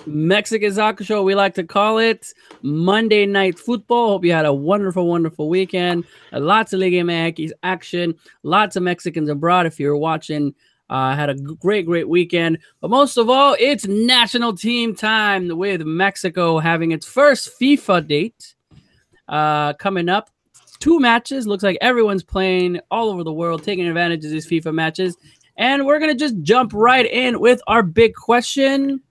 Mexican soccer show, we like to call it Monday Night Football. Hope you had a wonderful, wonderful weekend. Lots of Liga MX action. Lots of Mexicans abroad. If you're watching, had a great, great weekend. But most of all, it's national team time with Mexico having its first FIFA date coming up. 2 matches. Looks like everyone's playing all over the world, taking advantage of these FIFA matches. And we're going to just jump right in with our big question.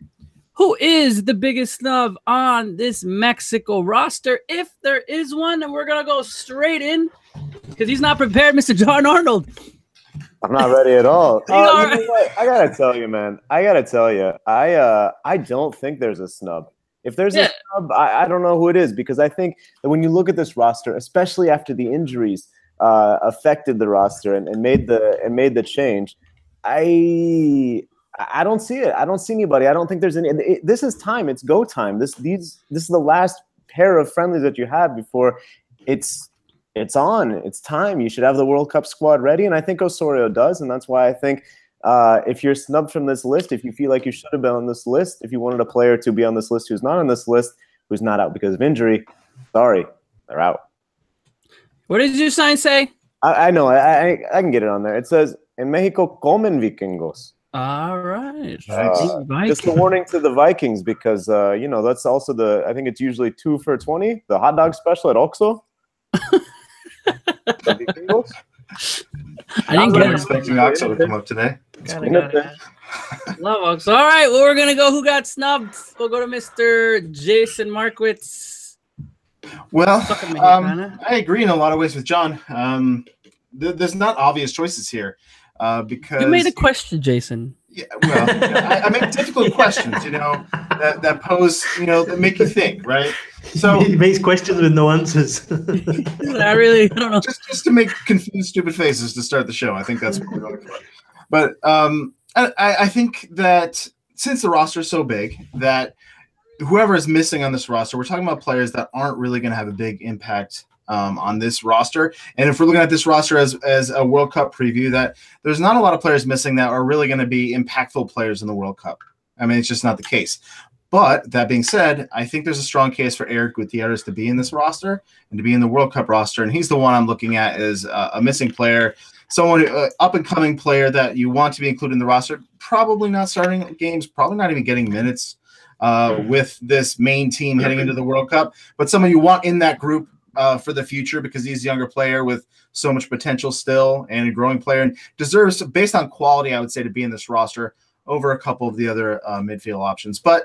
Who is the biggest snub on this Mexico roster, if there is one? And we're going to go straight in because he's not prepared, Mr. John Arnold. I'm not ready at all. You know what? I got to tell you, man. I don't think there's a snub. If there's a snub, I don't know who it is, because I think that when you look at this roster, especially after the injuries affected the roster and made the change, I don't see it. I don't see anybody. I don't think there's any. This is time. It's go time. This is the last pair of friendlies that you have before it's on. It's time. You should have the World Cup squad ready, and I think Osorio does, and that's why I think if you're snubbed from this list, if you feel like you should have been on this list, if you wanted a player to be on this list who's not on this list, who's not out because of injury, sorry, they're out. What did your sign say? I know. I can get it on there. It says, "En Mexico comen vikingos." All right. Just a warning to the Vikings, because that's also I think it's usually 2 for $20, the hot dog special at Oxxo. I didn't get expecting Oxxo to come up today. Love Oxxo. All right, well, we're gonna go. Who got snubbed? We'll go to Mr. Jason Markowitz. Well, I agree in a lot of ways with John. There's not obvious choices here. Because you made a question, Jason. Yeah, well, I make difficult questions, that pose, that make you think, right? So he makes questions with no answers. I don't know. Just to make confused, stupid faces to start the show. I think that's what we're going for. But I think that since the roster is so big, that whoever is missing on this roster, we're talking about players that aren't really going to have a big impact on this roster. And if we're looking at this roster as a World Cup preview, that there's not a lot of players missing that are really going to be impactful players in the World Cup. I mean, it's just not the case. But that being said, I think there's a strong case for Eric Gutierrez to be in this roster and to be in the World Cup roster. And he's the one I'm looking at as a missing player, someone up-and-coming player that you want to be included in the roster, probably not starting games, probably not even getting minutes with this main team heading into the World Cup, but someone you want in that group for the future, because he's a younger player with so much potential still and a growing player, and deserves, based on quality, I would say, to be in this roster over a couple of the other midfield options. But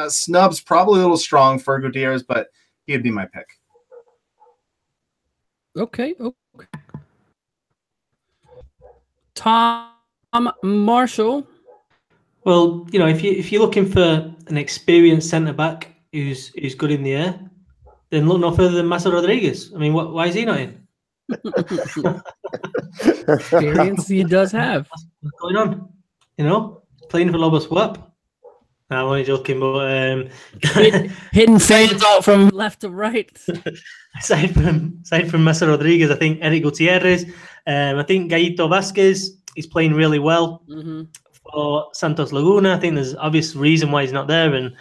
snub's probably a little strong for Gutierrez, but he'd be my pick. Okay. Tom Marshall. Well, if you're looking for an experienced centre back who's good in the air, then look no further than Massa Rodriguez. I mean, why is he not in? Experience he does have. What's going on? Playing for Lobos WAP. I'm only joking, but hidden fades out from left to right. aside from Massa Rodriguez, I think Eric Gutierrez. I think Gallito Vasquez is playing really well for Santos Laguna. I think there's obvious reason why he's not there, and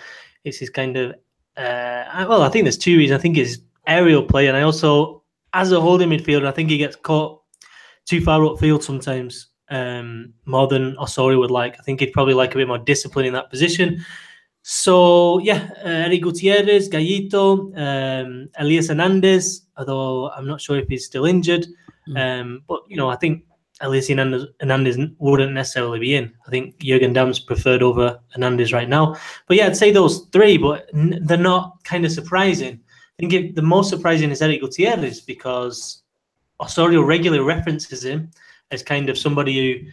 it's his kind of. I think there's 2 reasons. I think his aerial play, and I also, as a holding midfielder, I think he gets caught too far upfield sometimes, more than Osorio would like. I think he'd probably like a bit more discipline in that position. So, Eric Gutierrez, Gallito, Elias Hernandez, although I'm not sure if he's still injured. But, I think Elias Hernandez wouldn't necessarily be in. I think Jurgen Damm's preferred over Hernandez right now. But I'd say those 3, but they're not kind of surprising. I think the most surprising is Eric Gutierrez, because Osorio regularly references him as kind of somebody who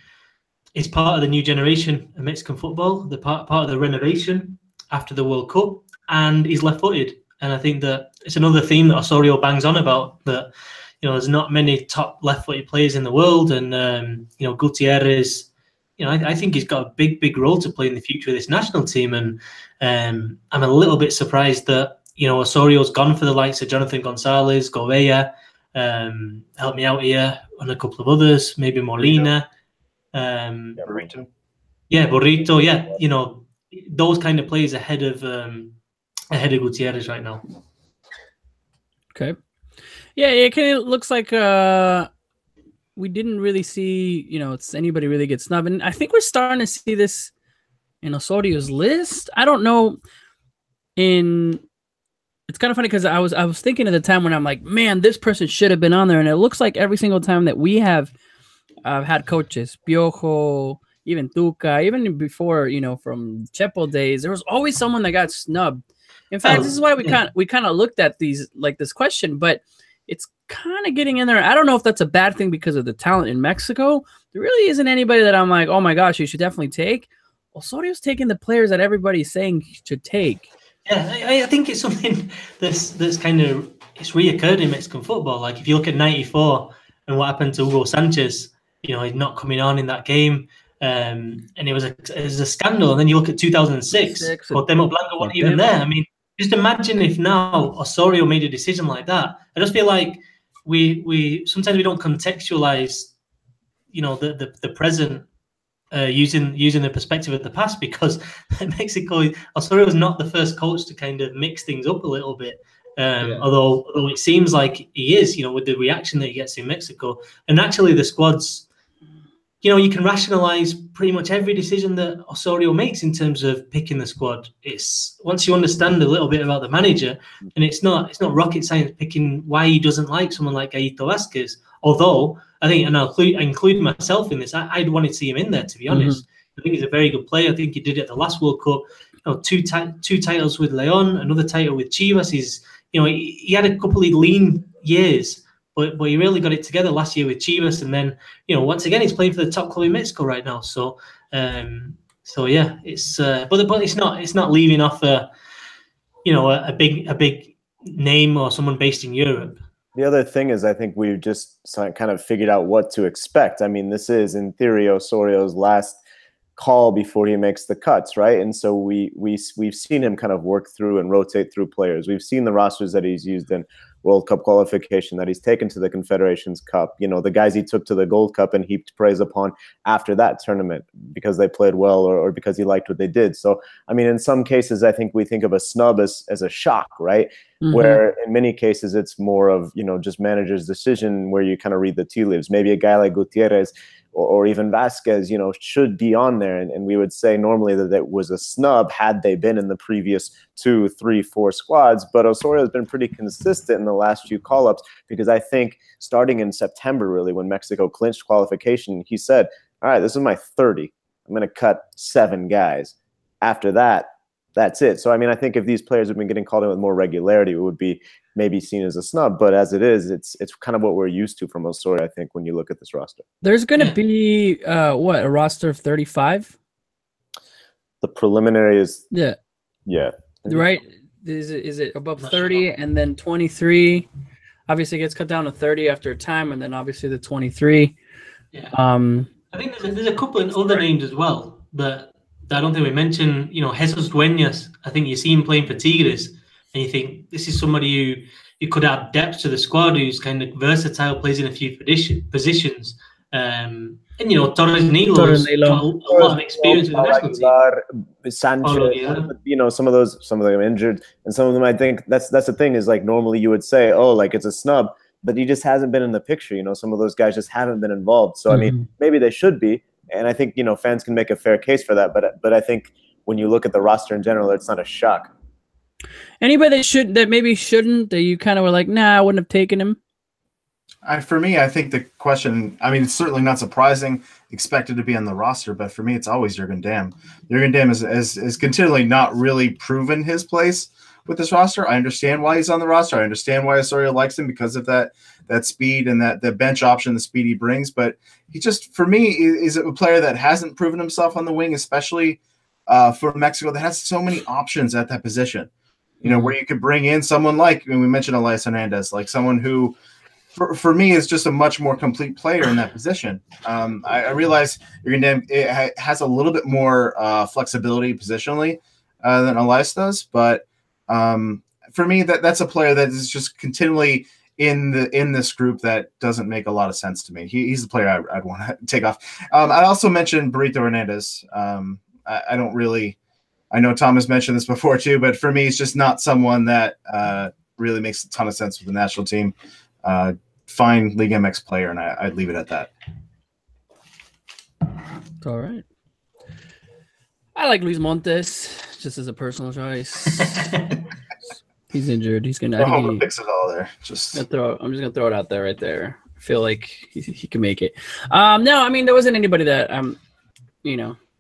is part of the new generation of Mexican football, the part of the renovation after the World Cup, and he's left-footed. And I think that it's another theme that Osorio bangs on about, that there's not many top left-footed players in the world, and Gutierrez, I think he's got a big role to play in the future of this national team, and I'm a little bit surprised that Osorio's gone for the likes of Jonathan Gonzalez, Gouveia, help me out here, and a couple of others, maybe Molina, Burrito. Burrito. those kind of players ahead of Gutierrez right now. Okay. Yeah, it kind of looks like we didn't really see, it's anybody really get snubbed. And I think we're starting to see this in Osorio's list. I don't know. It's kind of funny because I was thinking at the time when I'm like, man, this person should have been on there. And it looks like every single time that we have had coaches, Piojo, even Tuca, even before, from Chepo days, there was always someone that got snubbed. In fact, this is why we kind of looked at these, like this question, but it's kind of getting in there. I don't know if that's a bad thing because of the talent in Mexico. There really isn't anybody that I'm like, oh my gosh, you should definitely take. Osorio's taking the players that everybody's saying he should take. Yeah, I think it's something that's kind of it's reoccurred in Mexican football. Like if you look at '94 and what happened to Hugo Sanchez, he's not coming on in that game, and it was a scandal. And then you look at 2006, Cuauhtémoc Blanco wasn't even there. I mean, just imagine if now Osorio made a decision like that. I just feel like we sometimes we don't contextualize, the present. Using the perspective of the past, because Mexico, Osorio was not the first coach to kind of mix things up a little bit. Although it seems like he is, with the reaction that he gets in Mexico. And actually the squads, you can rationalize pretty much every decision that Osorio makes in terms of picking the squad. It's once you understand a little bit about the manager, and it's not rocket science picking why he doesn't like someone like Gallito Vasquez. Although I think, and I'll include myself in this, I'd want to see him in there, to be honest. I think he's a very good player. I think he did it at the last World Cup. Two titles with Leon, another title with Chivas. He had a couple of lean years, but he really got it together last year with Chivas. And then, once again, he's playing for the top club in Mexico right now. So yeah, it's but it's not leaving off a big name or someone based in Europe. The other thing is, I think we've just kind of figured out what to expect. I mean, this is, in theory, Osorio's last call before he makes the cuts, right? And so we've seen him kind of work through and rotate through players. We've seen the rosters that he's used in World Cup qualification, that he's taken to the Confederations Cup, the guys he took to the Gold Cup and heaped praise upon after that tournament because they played well or because he liked what they did. So, I mean, in some cases, I think we think of a snub as a shock, right? Where in many cases it's more of, just manager's decision where you kind of read the tea leaves. Maybe a guy like Gutierrez or even Vasquez, should be on there. And we would say normally that it was a snub had they been in the previous 2, 3, 4 squads. But Osorio has been pretty consistent in the last few call-ups because I think starting in September, really, when Mexico clinched qualification, he said, all right, this is my 30. I'm going to cut 7 guys. After that, that's it. So, I mean, I think if these players have been getting called in with more regularity, it would be maybe seen as a snub. But as it is, it's kind of what we're used to from Osorio, I think, when you look at this roster. There's going to be, a roster of 35? The preliminary is... Yeah. Right? Is it above 30 and then 23? Obviously, it gets cut down to 30 after a time, and then obviously the 23. Yeah. I think there's a couple of other names as well that I don't think we mentioned. Jesus Dueñas. I think you see him playing for Tigres, and you think this is somebody who could add depth to the squad, who's kind of versatile, plays in a few positions. And Torres Nilo's got a lot of experience with the national team. Sanchez, some of them injured, and some of them, I think that's the thing is, like, normally you would say, oh, like it's a snub, but he just hasn't been in the picture. Some of those guys just haven't been involved. So I mean, maybe they should be. And I think, fans can make a fair case for that. But I think when you look at the roster in general, it's not a shock. Anybody that maybe shouldn't, that you kind of were like, nah, I wouldn't have taken him? For me, I think the question, I mean, it's certainly not surprising, expected to be on the roster, but for me, it's always Jürgen Damm. Jürgen Damm is continually not really proven his place with this roster. I understand why he's on the roster. I understand why Osorio likes him because of that speed and that the bench option, the speed he brings. But he just, for me, is a player that hasn't proven himself on the wing, especially for Mexico, that has so many options at that position. Where you could bring in someone like, we mentioned Elias Hernandez, like someone who, for me, is just a much more complete player in that position. I realize Jürgen Damm has a little bit more flexibility positionally than Elias does, but for me, that's a player that is just continually in this group that doesn't make a lot of sense to me. He's the player I'd want to take off. I'd also mention Burrito Hernandez. I don't really I know Tom has mentioned this before too, but for me, he's just not someone that really makes a ton of sense with the national team. Fine Liga MX player, and I'd leave it at that. All right. I like Luis Montes just as a personal choice. He's injured. He's gonna. Homer picks it all there. I'm just gonna throw it out there, right there. I feel like he can make it. No, I mean there wasn't anybody that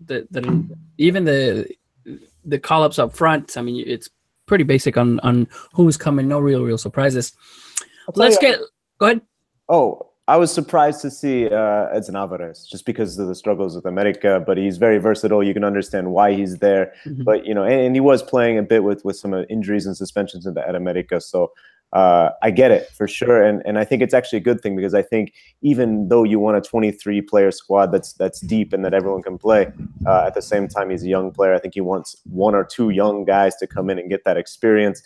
that even the call ups up front. I mean it's pretty basic on who's coming. No real surprises. Go ahead. Oh, I was surprised to see Edson Alvarez just because of the struggles with America, but he's very versatile. You can understand why he's there. Mm-hmm. But, and he was playing a bit with some injuries and suspensions at America. So I get it for sure. And I think it's actually a good thing because I think even though you want a 23-player squad that's deep and that everyone can play, at the same time, he's a young player. I think he wants one or two young guys to come in and get that experience.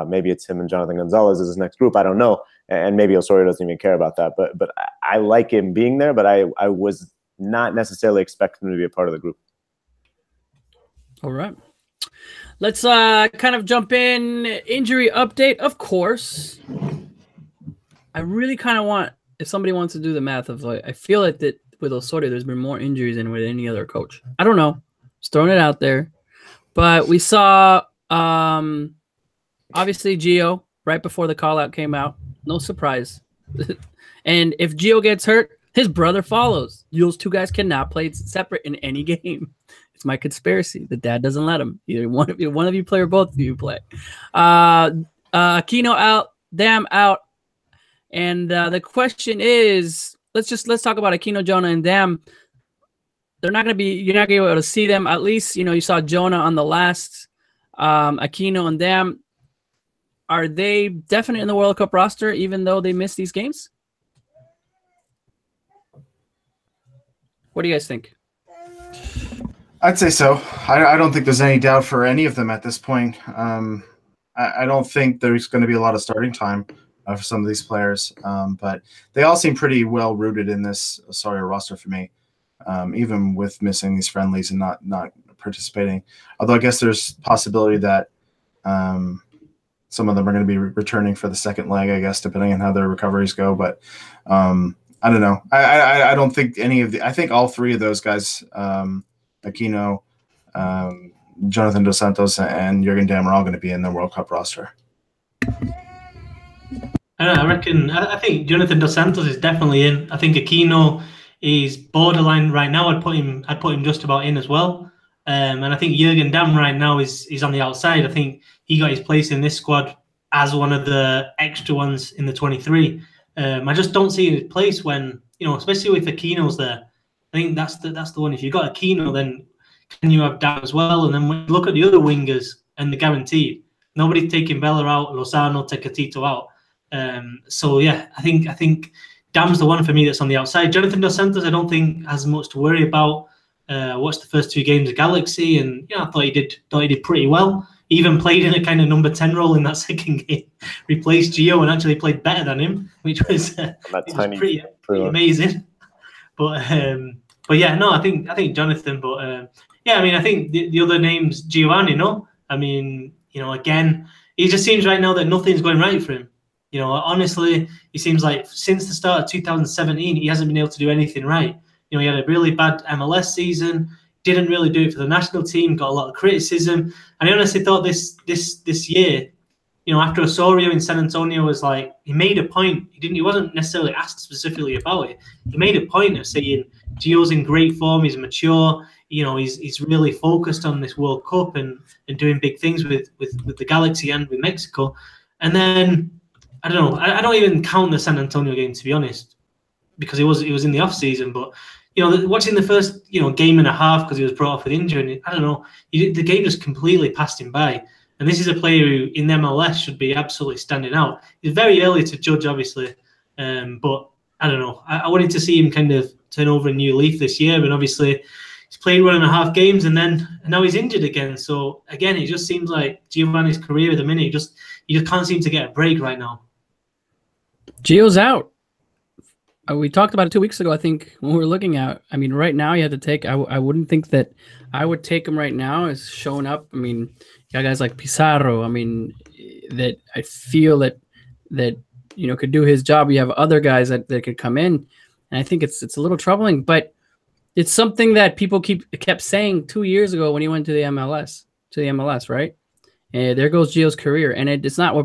Maybe it's him and Jonathan Gonzalez as his next group. I don't know. And maybe Osorio doesn't even care about that. But I like him being there, but I was not necessarily expecting him to be a part of the group. All right. Let's kind of jump in. Injury update, of course. I really kind of want, if somebody wants to do the math of I feel like that with Osorio, there's been more injuries than with any other coach. I don't know. Just throwing it out there. But we saw, obviously, Gio, right before the call-out came out. No surprise. And if Gio gets hurt, his brother follows. Those two guys cannot play separate in any game. It's my conspiracy. The dad doesn't let him. Either one of you play or both of you play. Aquino out, Dam out. And the question is, let's talk about Aquino, Jonah, and Dam. You're not going to be able to see them. At least, you saw Jonah on the last Aquino and Dam. Are they definite in the World Cup roster, even though they missed these games? What do you guys think? I'd say so. I don't think there's any doubt for any of them at this point. I don't think there's going to be a lot of starting time for some of these players, but they all seem pretty well rooted in this Osorio roster for me, even with missing these friendlies and not participating. Although I guess there's possibility that some of them are going to be returning for the second leg, I guess, depending on how their recoveries go. But I don't know. I don't think any of the – I think all three of those guys, Aquino, Jonathan dos Santos, and Jürgen Damm are all going to be in the World Cup roster. I think Jonathan dos Santos is definitely in. I think Aquino is borderline right now. I'd put him just about in as well. And I think Jürgen Damm right now is on the outside. I think he got his place in this squad as one of the extra ones in the 23. I just don't see his place when, especially with Aquino's there. I think that's the one. If you've got Aquino, then can you have Damm as well? And then when you look at the other wingers and the guaranteed, nobody's taking Bella out, Lozano, Tecatito out. So yeah, I think Damm's the one for me that's on the outside. Jonathan dos Santos, I don't think has much to worry about. Watched the first two games of Galaxy, and I thought he did pretty well. He even played in a kind of number 10 role in that second game, replaced Gio, and actually played better than him, which was pretty amazing. But yeah, no, I think Jonathan. But yeah, I mean, I think the other name's Giovani. No, I mean, again, he just seems right now that nothing's going right for him. Honestly, he seems like since the start of 2017, he hasn't been able to do anything right. He had a really bad MLS season, didn't really do it for the national team, got a lot of criticism. And I honestly thought this year, after Osorio in San Antonio was like, he made a point. He wasn't necessarily asked specifically about it. He made a point of saying Gio's in great form, he's mature, he's really focused on this World Cup and doing big things with the Galaxy and with Mexico. And then I don't know, I don't even count the San Antonio game, to be honest, because it was in the off season, but watching the first, game and a half because he was brought off with injury, and I don't know, the game just completely passed him by. And this is a player who in MLS should be absolutely standing out. It's very early to judge, obviously, but I don't know. I wanted to see him kind of turn over a new leaf this year, and obviously he's played 1.5 games, and now he's injured again. So again, it just seems like Giovanni's career at the minute, he just can't seem to get a break right now. Gio's out. we talked about it 2 weeks ago. I think when we were looking at, I mean, right now you have to take. I wouldn't think that I would take him right now as showing up. I mean, you got guys like Pizarro. I mean, that I feel that could do his job. You have other guys that could come in, and I think it's a little troubling, but it's something that people kept saying 2 years ago when he went to the MLS, right? And there goes Gio's career, and it's not we're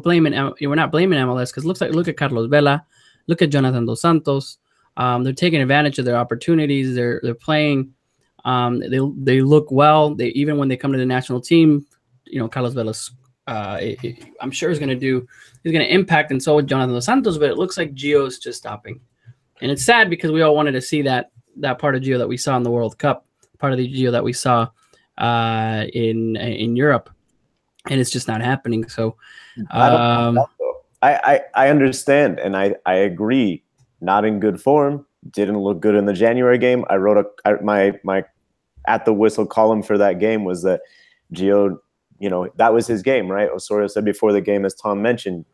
not blaming MLS because look at Carlos Vela, look at Giovani dos Santos. They're taking advantage of their opportunities. They're playing. They look well. They even when they come to the national team, Carlos Vela's. I'm sure he's going to impact, and so with Giovani dos Santos. But it looks like Gio's just stopping, and it's sad because we all wanted to see that part of Gio that we saw in the World Cup, part of the Gio that we saw in Europe. And it's just not happening. So I understand and I agree. Not in good form. Didn't look good in the January game. I wrote my at the whistle column for that game was that Gio, that was his game, right? Osorio said before the game, as Tom mentioned,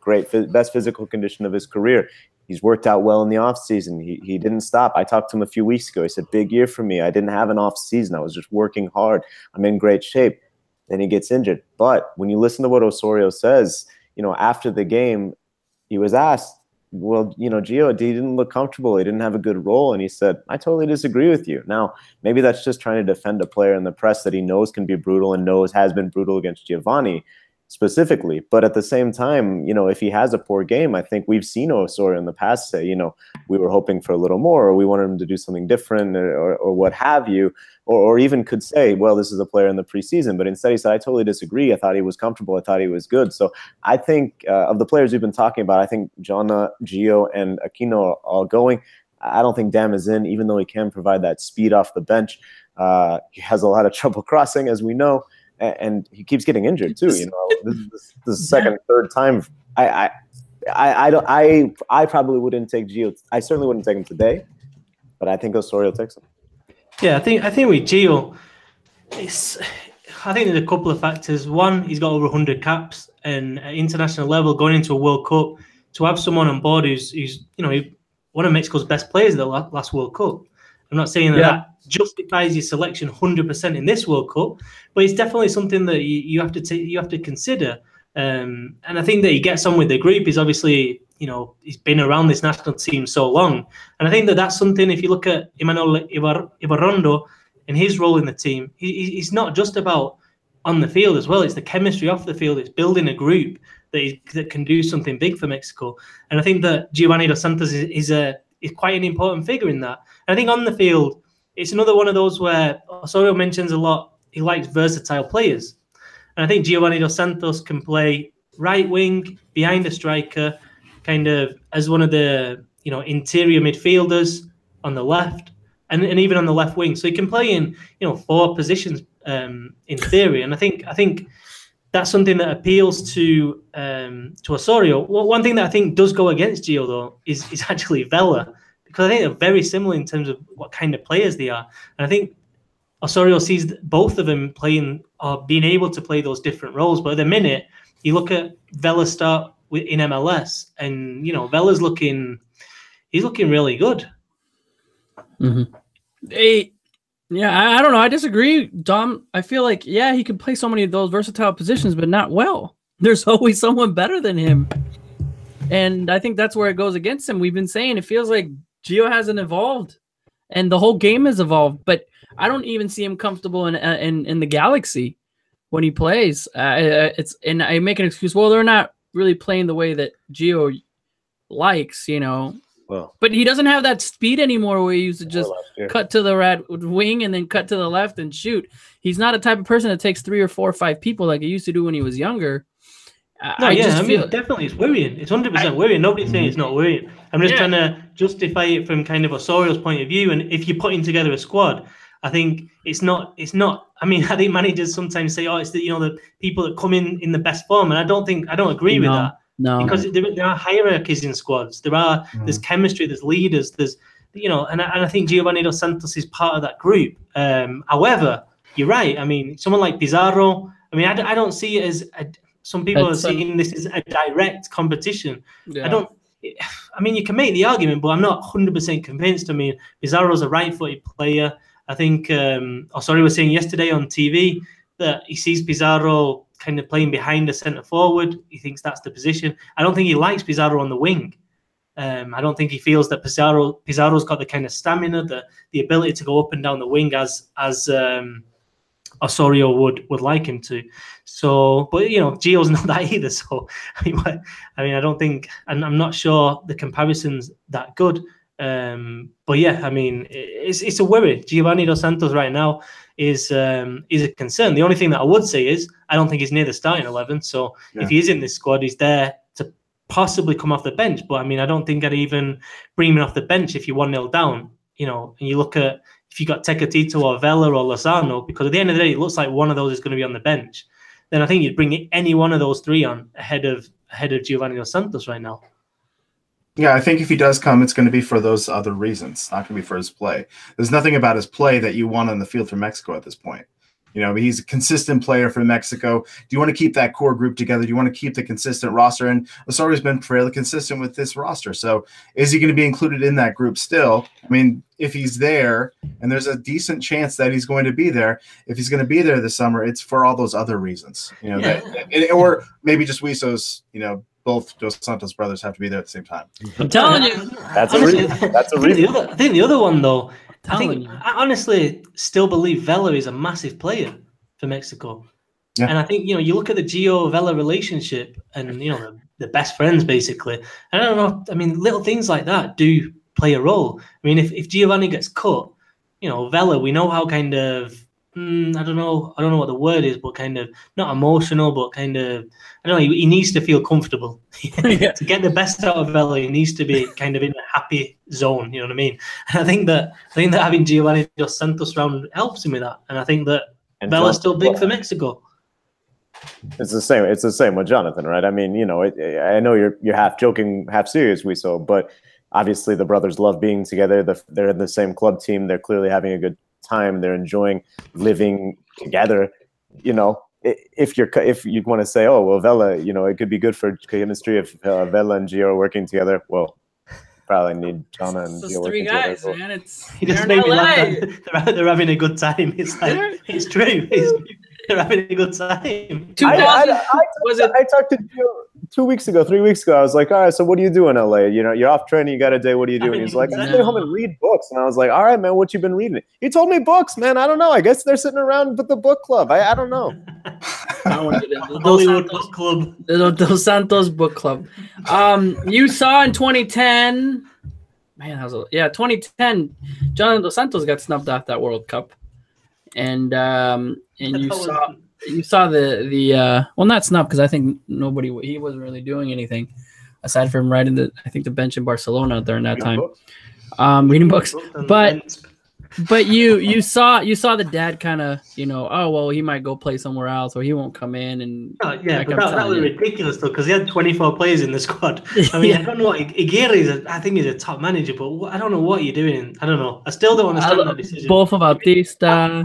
best physical condition of his career. He's worked out well in the offseason. He didn't stop. I talked to him a few weeks ago. He said, big year for me. I didn't have an off season. I was just working hard. I'm in great shape. Then he gets injured. But when you listen to what Osorio says, after the game, he was asked, well, Gio, he didn't look comfortable. He didn't have a good role. And he said, I totally disagree with you. Now, maybe that's just trying to defend a player in the press that he knows can be brutal and knows has been brutal against Giovani specifically. But at the same time, if he has a poor game, I think we've seen Osorio in the past say, we were hoping for a little more, or we wanted him to do something different, or what have you, or even could say, well, this is a player in the preseason. But instead he said, I totally disagree. I thought he was comfortable. I thought he was good. So I think of the players we've been talking about, I think Jonna, Gio, and Aquino are all going. I don't think Dam is in, even though he can provide that speed off the bench. He has a lot of trouble crossing, as we know. And he keeps getting injured too. This is the second, third time. I probably wouldn't take Gio. I certainly wouldn't take him today, but I think Osorio takes him. Yeah, I think with Gio, I think there's a couple of factors. One, he's got over 100 caps, and at international level, going into a World Cup, to have someone on board who's one of Mexico's best players at the last World Cup. I'm not saying that justifies your selection 100% in this World Cup, but it's definitely something that you have to consider. And I think that he gets on with the group. Is obviously, he's been around this national team so long, and I think that that's something. If you look at Emmanuel Ibarrondo and his role in the team, he's not just about on the field as well. It's the chemistry off the field. It's building a group that can do something big for Mexico. And I think that Giovani dos Santos is quite an important figure in that. And I think on the field, it's another one of those where Osorio mentions a lot. He likes versatile players. And I think Giovani dos Santos can play right wing, behind a striker, kind of as one of the interior midfielders on the left, and even on the left wing. So he can play in 4 positions in theory. And I think that's something that appeals to Osorio. Well, one thing that I think does go against Gio though is actually Vela, because I think they're very similar in terms of what kind of players they are. And I think Osorio sees both of them playing or being able to play those different roles. But at the minute, you look at Vela start in MLS, and Vela's looking really good. Mm-hmm. I don't know. I disagree, Dom. I feel like he can play so many of those versatile positions, but not well. There's always someone better than him, and I think that's where it goes against him. We've been saying it feels like Gio hasn't evolved, and the whole game has evolved, but I don't even see him comfortable in the Galaxy when he plays. And I make an excuse. Well, they're not really playing the way that Gio likes, Well, but he doesn't have that speed anymore where he used to just cut to the right wing and then cut to the left and shoot. He's not a type of person that takes 3 or 4 or 5 people like he used to do when he was younger. Definitely it's worrying. It's 100% worrying. Nobody's saying it's not worrying. I'm just trying to justify it from kind of Osorio's point of view. And if you're putting together a squad, I think it's not. I mean, I think managers sometimes say, it's the people that come in the best form, and I don't agree with that. No, because there are hierarchies in squads. There's chemistry. There's leaders. There's and I think Giovani dos Santos is part of that group. However, you're right. I mean, someone like Pizarro. I mean, I don't see it as some people are seeing this as a direct competition. Yeah. I mean, you can make the argument, but I'm not 100% convinced. I mean, Pizarro's a right-footed player. I think Osorio was saying yesterday on TV that he sees Pizarro kind of playing behind the centre forward. He thinks that's the position. I don't think he likes Pizarro on the wing. I don't think he feels that Pizarro's got the kind of stamina, the ability to go up and down the wing as Osorio would like him to. So, but Gio's not that either. So, I mean, I don't think, and I'm not sure the comparison's that good. But yeah, I mean, it's a worry. Giovani dos Santos right now is a concern. The only thing that I would say is I don't think he's near the starting 11. So if he is in this squad, he's there to possibly come off the bench. But I mean, I don't think I'd even bring him off the bench if you're 1-0 down. And you look at if you got Tecatito or Vela or Lozano, because at the end of the day, it looks like one of those is going to be on the bench. Then I think you'd bring any one of those three on ahead of Giovani dos Santos right now. Yeah, I think if he does come, it's going to be for those other reasons, not going to be for his play. There's nothing about his play that you want on the field for Mexico at this point. He's a consistent player for Mexico. Do you want to keep that core group together? Do you want to keep the consistent roster? And Osorio's been fairly consistent with this roster. So is he going to be included in that group still? I mean, if he's there, and there's a decent chance that he's going to be there, if he's going to be there this summer, it's for all those other reasons. Or maybe just Huizo's, both Dos Santos brothers have to be there at the same time. I'm telling you. That's a reason. That's a reason. I think the other one, though, I honestly still believe Vela is a massive player for Mexico. Yeah. And I think, you look at the Gio-Vela relationship and, the best friends, basically. I don't know. I mean, little things like that do play a role. I mean, if Giovanni gets cut, Vela, we know how kind of, I don't know what the word is, but kind of not emotional, but kind of, I don't know, he needs to feel comfortable. To get the best out of Vela, he needs to be kind of in a happy zone, you know what I mean? And I think that having Giovani dos Santos around helps him with that. And I think that Vela's still big for Mexico. It's the same. It's the same with Jonathan, right? I mean, I know you're half joking, half serious, but obviously the brothers love being together. They're in the same club team. They're clearly having a good time. They're enjoying living together. If you want to say, oh well, Vela, it could be good for chemistry if Vela and Gio are working together. Well, probably need Jana and Gio working together. Three guys, man. He just made me laugh. They're having a good time. It's like it's true. They're having a good time. I talked to Gio 2 weeks ago, 3 weeks ago. I was like, all right, so what do you do in LA? You're off training, you got a day, what do you do? And he's like, I stay home and read books. And I was like, all right, man, what you been reading? He told me books, man. I don't know. I guess they're sitting around with the book club. I don't know. Hollywood Book Club. The Dos Santos Book Club. You saw in 2010, man, 2010, Giovani dos Santos got snubbed off that World Cup. And you saw the well, not snub, because I think he wasn't really doing anything aside from riding the bench in Barcelona during that time, reading books. But you saw the dad kind of, oh well, he might go play somewhere else or he won't come in. And that was ridiculous though, because he had 24 players in the squad. I mean, I don't know what Aguirre I think he's a top manager, but I don't know what you're doing. I don't know. I still don't understand that decision. Both of Bautista.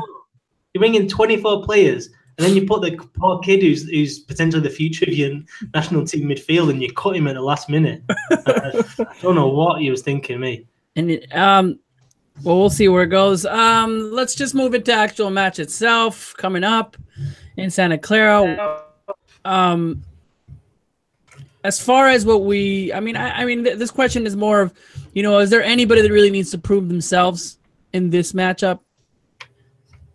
You bring in 24 players. And then you put the poor kid who's potentially the future of your national team midfield, and you cut him at the last minute. I don't know what he was thinking, me. And well, we'll see where it goes. Let's just move into actual match itself coming up in Santa Clara. As far as what I mean, this question is more of, is there anybody that really needs to prove themselves in this matchup?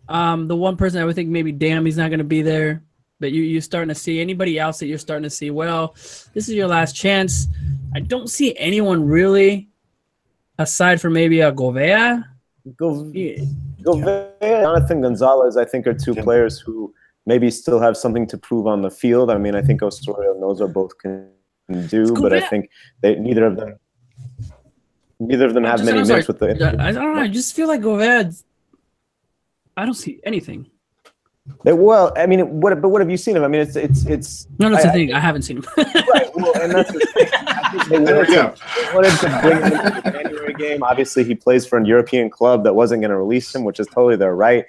The one person I would think maybe he's not going to be there, but you're starting to see anybody else that you're starting to see, well, this is your last chance. I don't see anyone really aside from maybe a Govea. Govea, Jonathan Gonzalez, I think, are two players who maybe still have something to prove on the field. I mean, I think Osorio and those are both can do, but I think neither of them have many minutes with the. I don't know. I just feel like Govea. I don't see anything. Well, I mean, what have you seen him? I mean, it's. No, that's the thing. I haven't seen him. Right. Well, and that's the thing. I think they wanted to bring him into the January game. Obviously, he plays for a European club that wasn't going to release him, which is totally their right.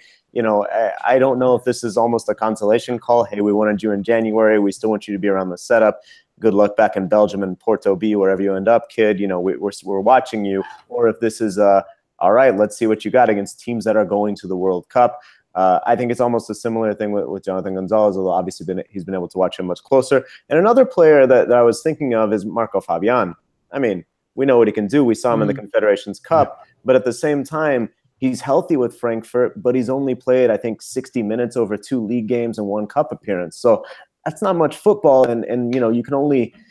I don't know if this is almost a consolation call. Hey, we wanted you in January. We still want you to be around the setup. good luck back in Belgium and Porto B, wherever you end up, kid. You know, we're watching you. Or if this is all right, let's see what you got against teams that are going to the World Cup. I think it's almost a similar thing with Jonathan Gonzalez, although obviously he's been able to watch him much closer. And another player that I was thinking of is Marco Fabian. I mean, we know what he can do. We saw him in the Confederations Cup. But at the same time, he's healthy with Frankfurt, but he's only played, I think, 60 minutes over 2 league games and 1 cup appearance. So that's not much football. And you know, you can only –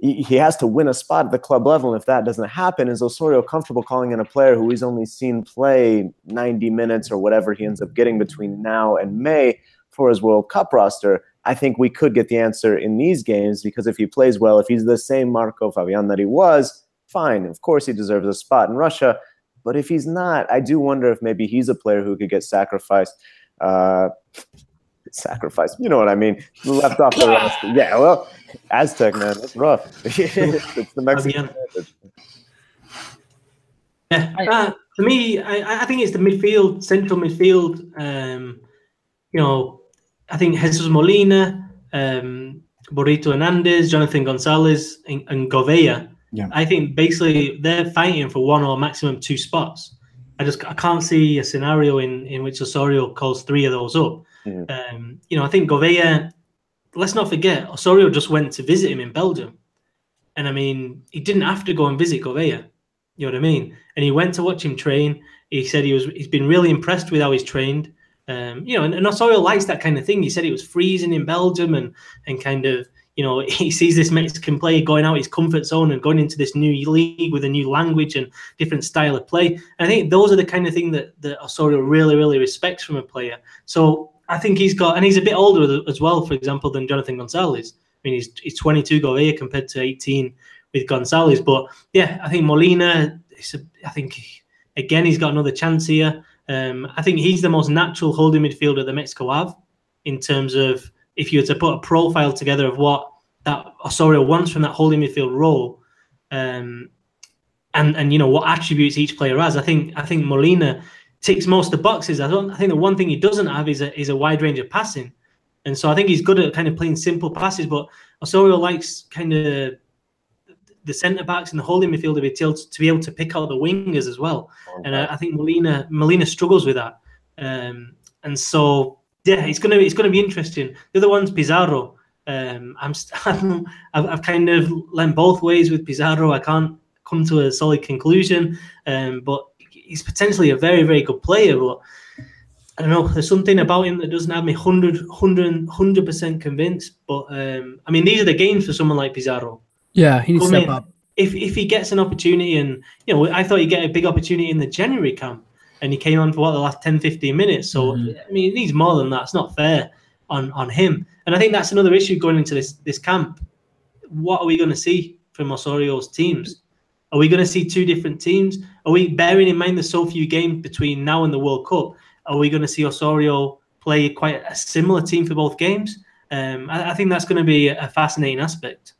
he has to win a spot at the club level, and if that doesn't happen, is Osorio comfortable calling in a player who he's only seen play 90 minutes or whatever he ends up getting between now and May for his World Cup roster? I think we could get the answer in these games, because if he plays well, if he's the same Marco Fabian that he was, fine. Of course he deserves a spot in Russia. But if he's not, I do wonder if maybe he's a player who could get sacrificed. Sacrifice, you know what I mean? Left off the roster. Yeah, well, Aztec, man, that's rough. It's the Mexican. Yeah, to me, I think it's the midfield, central midfield. You know, I think Jesus Molina, Burrito Hernandez, Jonathan Gonzalez, and Govea. Yeah. I think basically they're fighting for 1 or maximum 2 spots. I can't see a scenario in which Osorio calls 3 of those up. You know, I think Govea, let's not forget, Osorio just went to visit him in Belgium. And I mean, he didn't have to go and visit Govea. You know what I mean? And he went to watch him train. He said he's been really impressed with how he's trained. You know, and Osorio likes that kind of thing. He said it was freezing in Belgium and kind of, you know, he sees this Mexican player going out his comfort zone and going into this new league with a new language and different style of play. And I think those are the kind of thing that Osorio really, really respects from a player. So I think he's got, and he's a bit older as well, for example, than Jonathan Gonzalez. I mean, he's 22 Govea compared to 18 with Gonzalez. But yeah, I think Molina, I think, again, he's got another chance here. I think he's the most natural holding midfielder that Mexico have, in terms of if you were to put a profile together of what that Osorio wants from that holding midfield role, and you know what attributes each player has. I think Molina ticks most of the boxes. I think the one thing he doesn't have is a wide range of passing, and so I think he's good at kind of playing simple passes. But Osorio likes kind of the centre backs and the holding midfielder to be able to pick out the wingers as well. And I think Molina struggles with that, and so yeah, it's gonna be interesting. The other one's Pizarro. I've kind of leant both ways with Pizarro. I can't come to a solid conclusion, but he's potentially a very, very good player. But I don't know, there's something about him that doesn't have me 100% convinced. But I mean, these are the games for someone like Pizarro. Yeah, he needs to step up. If he gets an opportunity, and you know, I thought he'd get a big opportunity in the January camp, and he came on for the last 10-15 minutes. So I mean, he needs more than that. It's not fair on him. And I think that's another issue going into this camp. What are we going to see from Osorio's teams? Are we going to see 2 different teams? Are we, bearing in mind there's so few games between now and the World Cup, are we going to see Osorio play quite a similar team for both games? I think that's going to be a fascinating aspect.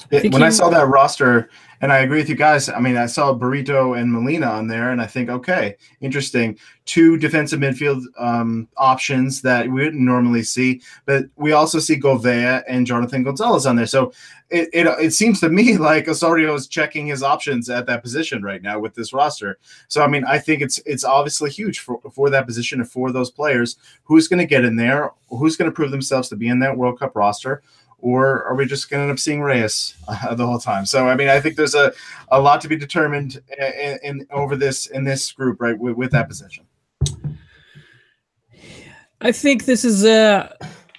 When I saw that roster, and I agree with you guys, I mean, I saw Burrito and Molina on there, and I think, okay, interesting. 2 defensive midfield options that we wouldn't normally see, but we also see Govea and Jonathan Gonzalez on there. So it seems to me like Osorio is checking his options at that position right now with this roster. So, I mean, I think it's obviously huge for that position and for those players. Who's going to get in there? Who's going to prove themselves to be in that World Cup roster? Or are we just going to end up seeing Reyes the whole time? So, I mean, I think there's a lot to be determined in this group, right, with that position. I think this is,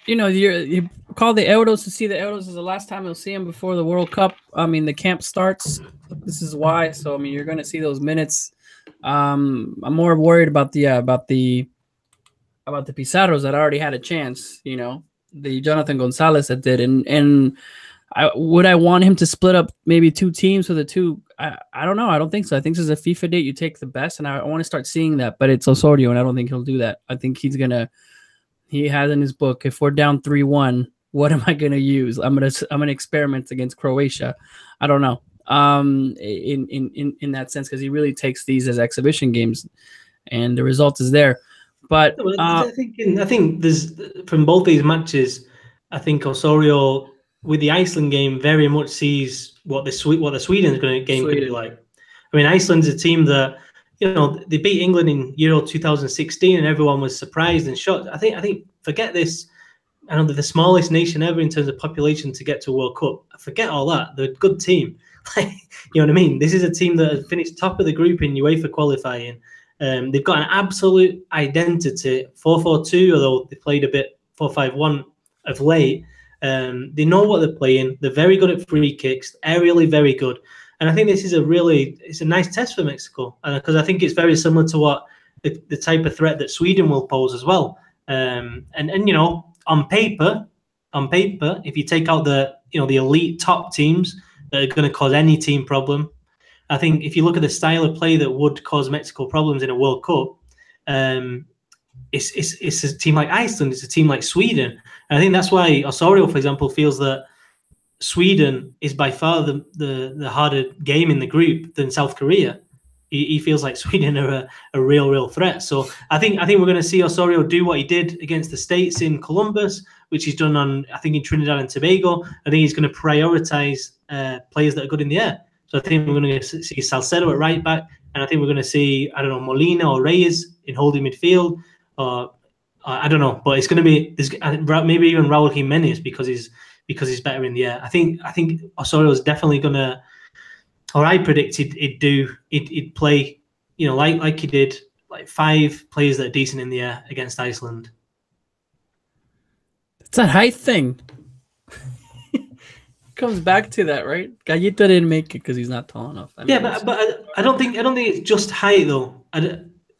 you know, you call the Euros to see the Euros is the last time you'll see them before the World Cup. I mean, the camp starts. This is why. So, I mean, you're going to see those minutes. I'm more worried about the Pizarros that already had a chance, you know. The Jonathan Gonzalez that did, and would I want him to split up maybe 2 teams for the 2? I don't know. I don't think so. I think this is a FIFA date. You take the best, and I want to start seeing that. But it's Osorio, and I don't think he'll do that. I think he has in his book, if we're down 3-1, what am I gonna use? I'm gonna experiment against Croatia. I don't know. In that sense, because he really takes these as exhibition games, and the result is there. But I think there's, from both these matches, I think Osorio with the Iceland game very much sees what the Sweden game could be like. I mean, Iceland's a team that, you know, they beat England in Euro 2016 and everyone was surprised and shocked. I think forget this. I know they're the smallest nation ever in terms of population to get to a World Cup. Forget all that. They're a good team. You know what I mean? This is a team that has finished top of the group in UEFA qualifying. They've got an absolute identity, 4-4-2, although they played a bit 4-5-1 of late. They know what they're playing. They're very good at free kicks, aerially very good. And I think this is it's a nice test for Mexico, because I think it's very similar to what the type of threat that Sweden will pose as well. And you know, on paper, if you take out the elite top teams that are going to cause any team problem, I think if you look at the style of play that would cause Mexico problems in a World Cup, it's a team like Iceland, it's a team like Sweden. And I think that's why Osorio, for example, feels that Sweden is by far the harder game in the group than South Korea. He feels like Sweden are a real threat. So I think we're going to see Osorio do what he did against the States in Columbus, which he's done in Trinidad and Tobago. I think he's going to prioritize players that are good in the air. So I think we're going to see Salcedo at right back, and I think we're going to see, I don't know, Molina or Reyes in holding midfield, or I don't know, but it's going to be maybe even Raul Jimenez because he's better in the air. I think Osorio is definitely going to, or I predicted he'd play, you know, like he did, like 5 players that are decent in the air against Iceland. It's that height thing. Comes back to that, right? Gallito didn't make it because he's not tall enough. I mean, but I don't think it's just height though.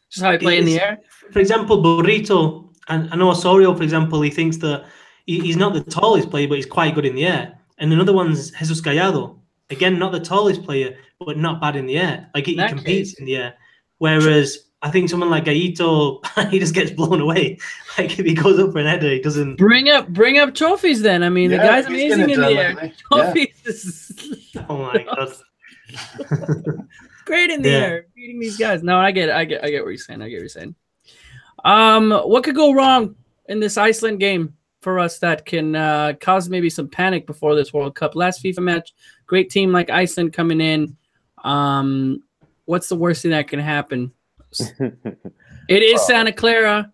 Just how he play in the air. For example, Burrito, and I know Osorio, for example, he thinks that he's not the tallest player, but he's quite good in the air. And another one's Jesus Gallardo. Again, not the tallest player, but not bad in the air. Like he competes in the air. Whereas I think someone like Gallito, he just gets blown away. Like if he goes up for an header, he doesn't bring up trophies. Then I mean, the guy's amazing in the air. Trophies. Oh my god, great in the air, beating these guys. No, I get what you're saying. What could go wrong in this Iceland game for us that can cause maybe some panic before this World Cup? Last FIFA match, great team like Iceland coming in. What's the worst thing that can happen? It is Santa Clara.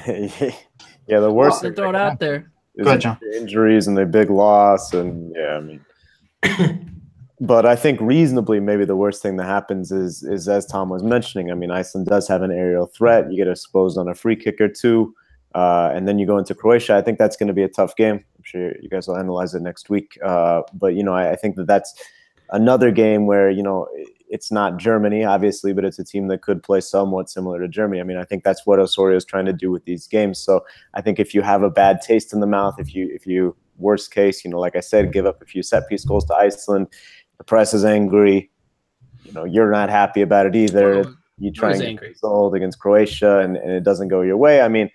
Yeah, the worst thing. Throw it out there. Go ahead, John. Injuries and their big loss, and yeah, I mean. But I think reasonably, maybe the worst thing that happens is as Tom was mentioning. I mean, Iceland does have an aerial threat. You get exposed on a free kick or two, and then you go into Croatia. I think that's going to be a tough game. I'm sure you guys will analyze it next week. But you know, I think that's another game where, you know, it's not Germany, obviously, but it's a team that could play somewhat similar to Germany. I mean, I think that's what Osorio is trying to do with these games. So I think if you have a bad taste in the mouth, if you worst case, you know, like I said, give up a few set piece goals to Iceland, the press is angry, you know, you're not happy about it either. You try and get a result against Croatia and it doesn't go your way. I mean,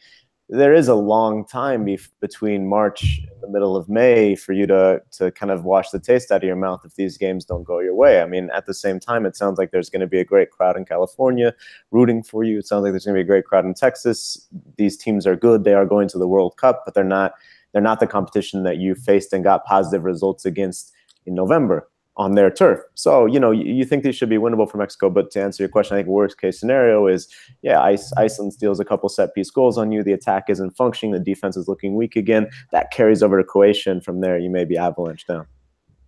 there is a long time between March and the middle of May for you to kind of wash the taste out of your mouth if these games don't go your way. I mean, at the same time, it sounds like there's going to be a great crowd in California rooting for you. It sounds like there's going to be a great crowd in Texas. These teams are good. They are going to the World Cup, but they're not the competition that you faced and got positive results against in November on their turf. So, you know, you think these should be winnable for Mexico, but to answer your question, I think worst case scenario is, yeah, Iceland steals a couple set piece goals on you. The attack isn't functioning. The defense is looking weak again. That carries over to Croatia, and from there you may be avalanched down.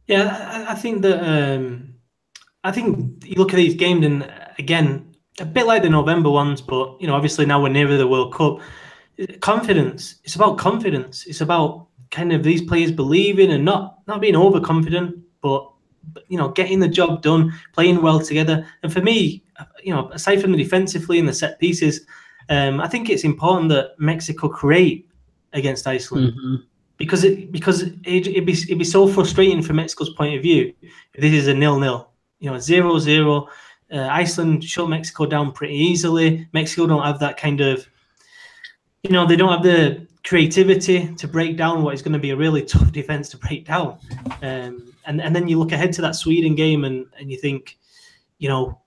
Yeah, I think that I think you look at these games, and again, a bit like the November ones, but you know, obviously now we're nearer the World Cup. Confidence. It's about confidence. It's about kind of these players believing and not being overconfident, but you know, getting the job done, playing well together. And for me, you know, aside from the defensively and the set pieces, I think it's important that Mexico create against Iceland, because it'd be so frustrating from Mexico's point of view if this is a 0-0, you know, 0-0. Iceland shut Mexico down pretty easily. Mexico don't have that kind of, you know, they don't have the creativity to break down what is going to be a really tough defense to break down. And then you look ahead to that Sweden game and you think, you know,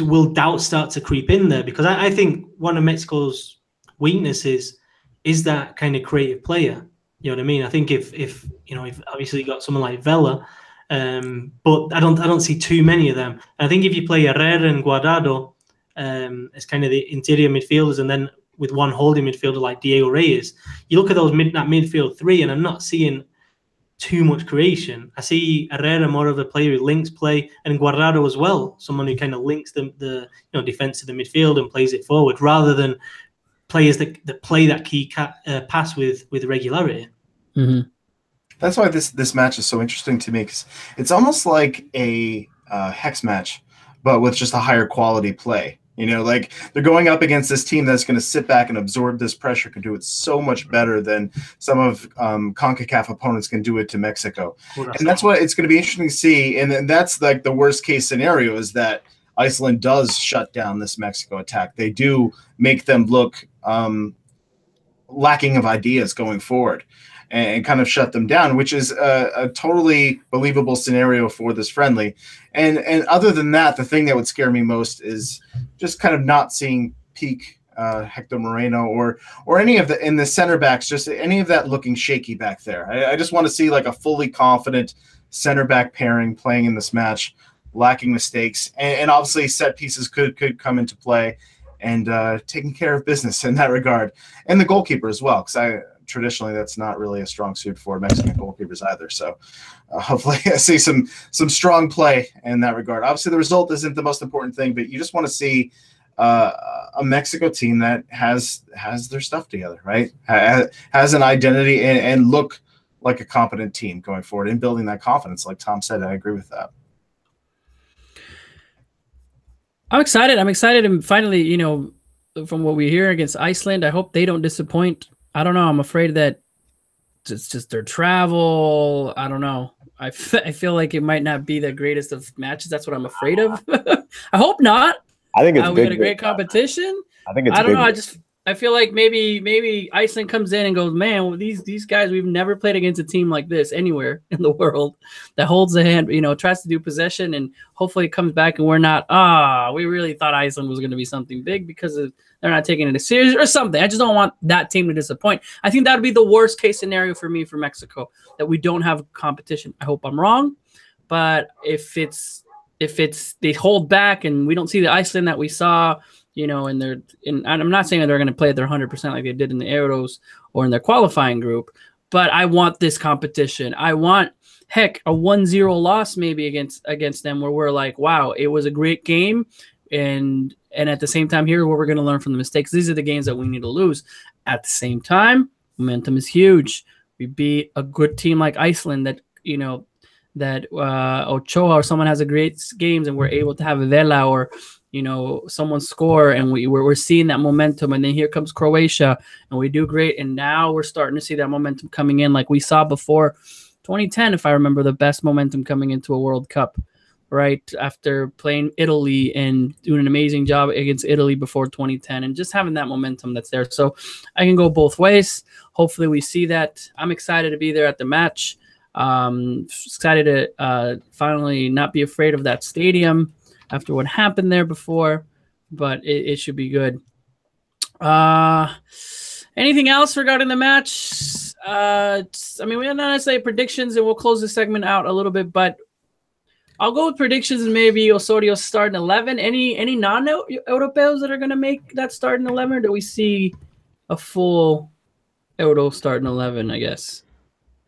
will doubt start to creep in there? Because I think one of Mexico's weaknesses is that kind of creative player. You know what I mean? I think if obviously you got someone like Vela, but I don't see too many of them. And I think if you play Herrera and Guardado as kind of the interior midfielders, and then with one holding midfielder like Diego Reyes, you look at that midfield three, and I'm not seeing too much creation. I see Herrera more of a player who links play, and Guardado as well, someone who kind of links the defense to the midfield and plays it forward, rather than players that play that key pass with regularity. Mm-hmm. That's why this match is so interesting to me, because it's almost like a hex match, but with just a higher quality play. You know, like they're going up against this team that's going to sit back and absorb this pressure, can do it so much better than some of CONCACAF opponents can do it to Mexico. And that's what it's going to be interesting to see. And that's like the worst case scenario, is that Iceland does shut down this Mexico attack. They do make them look lacking of ideas going forward, and kind of shut them down, which is a totally believable scenario for this friendly. And other than that, the thing that would scare me most is just kind of not seeing peak Hector Moreno or any of in the center backs, just any of that looking shaky back there. I just want to see like a fully confident center back pairing playing in this match, lacking mistakes, and obviously set pieces could come into play, and taking care of business in that regard, and the goalkeeper as well, because traditionally that's not really a strong suit for Mexican goalkeepers either. So hopefully I see some strong play in that regard. Obviously the result isn't the most important thing, but you just want to see a Mexico team that has their stuff together, right? Has an identity and look like a competent team going forward, and building that confidence. Like Tom said, I agree with that. I'm excited. And finally, from what we hear against Iceland, I hope they don't disappoint. I don't know. I'm afraid that it's just their travel. I don't know. I feel like it might not be the greatest of matches. That's what I'm afraid of. I hope not. I think it's we got a great competition. I think it's. I don't know. I feel like maybe Iceland comes in and goes, man, well, these guys, we've never played against a team like this anywhere in the world that holds the hand, tries to do possession, and hopefully it comes back and we're not, we really thought Iceland was going to be something big because they're not taking it as serious or something. I just don't want that team to disappoint. I think that would be the worst case scenario for me for Mexico, that we don't have competition. I hope I'm wrong, but if they hold back and we don't see the Iceland that we saw, and I'm not saying that they're going to play at their 100% like they did in the Euros or in their qualifying group, but I want this competition. I want, heck, a 1-0 loss maybe against them, where we're like, wow, it was a great game, and at the same time, here where we're going to learn from the mistakes. These are the games that we need to lose. At the same time, momentum is huge. We beat a good team like Iceland that Ochoa or someone has a great games, and we're able to have a Vela or someone score, and we're seeing that momentum. And then here comes Croatia, and we do great. And now we're starting to see that momentum coming in, like we saw before 2010, if I remember, the best momentum coming into a World Cup, right after playing Italy and doing an amazing job against Italy before 2010, and just having that momentum that's there. So I can go both ways. Hopefully we see that. I'm excited to be there at the match. Excited to finally not be afraid of that stadium after what happened there before, but it should be good. Anything else regarding the match? We are not say predictions, and we'll close the segment out a little bit, but I'll go with predictions and maybe Osorio starting 11. Any non-Europeos that are going to make that starting 11, or do we see a full Euro starting 11, I guess?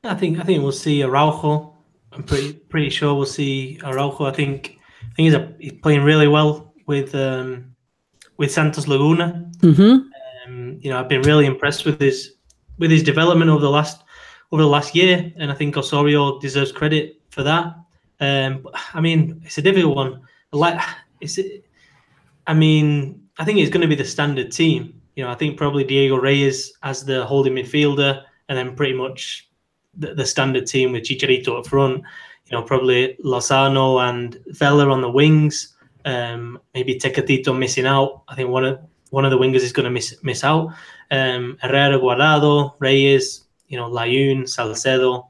I think we'll see Araujo. I'm pretty sure we'll see Araujo. I think he's playing really well with Santos Laguna. Mm-hmm. I've been really impressed with his development over the last year, and I think Osorio deserves credit for that. It's a difficult one. I think it's going to be the standard team. I think probably Diego Reyes as the holding midfielder, and then pretty much the standard team with Chicharito up front. Probably Lozano and Vela on the wings. Maybe Tecatito missing out. I think one of the wingers is going to miss out. Herrera, Guardado, Reyes, Layún, Salcedo,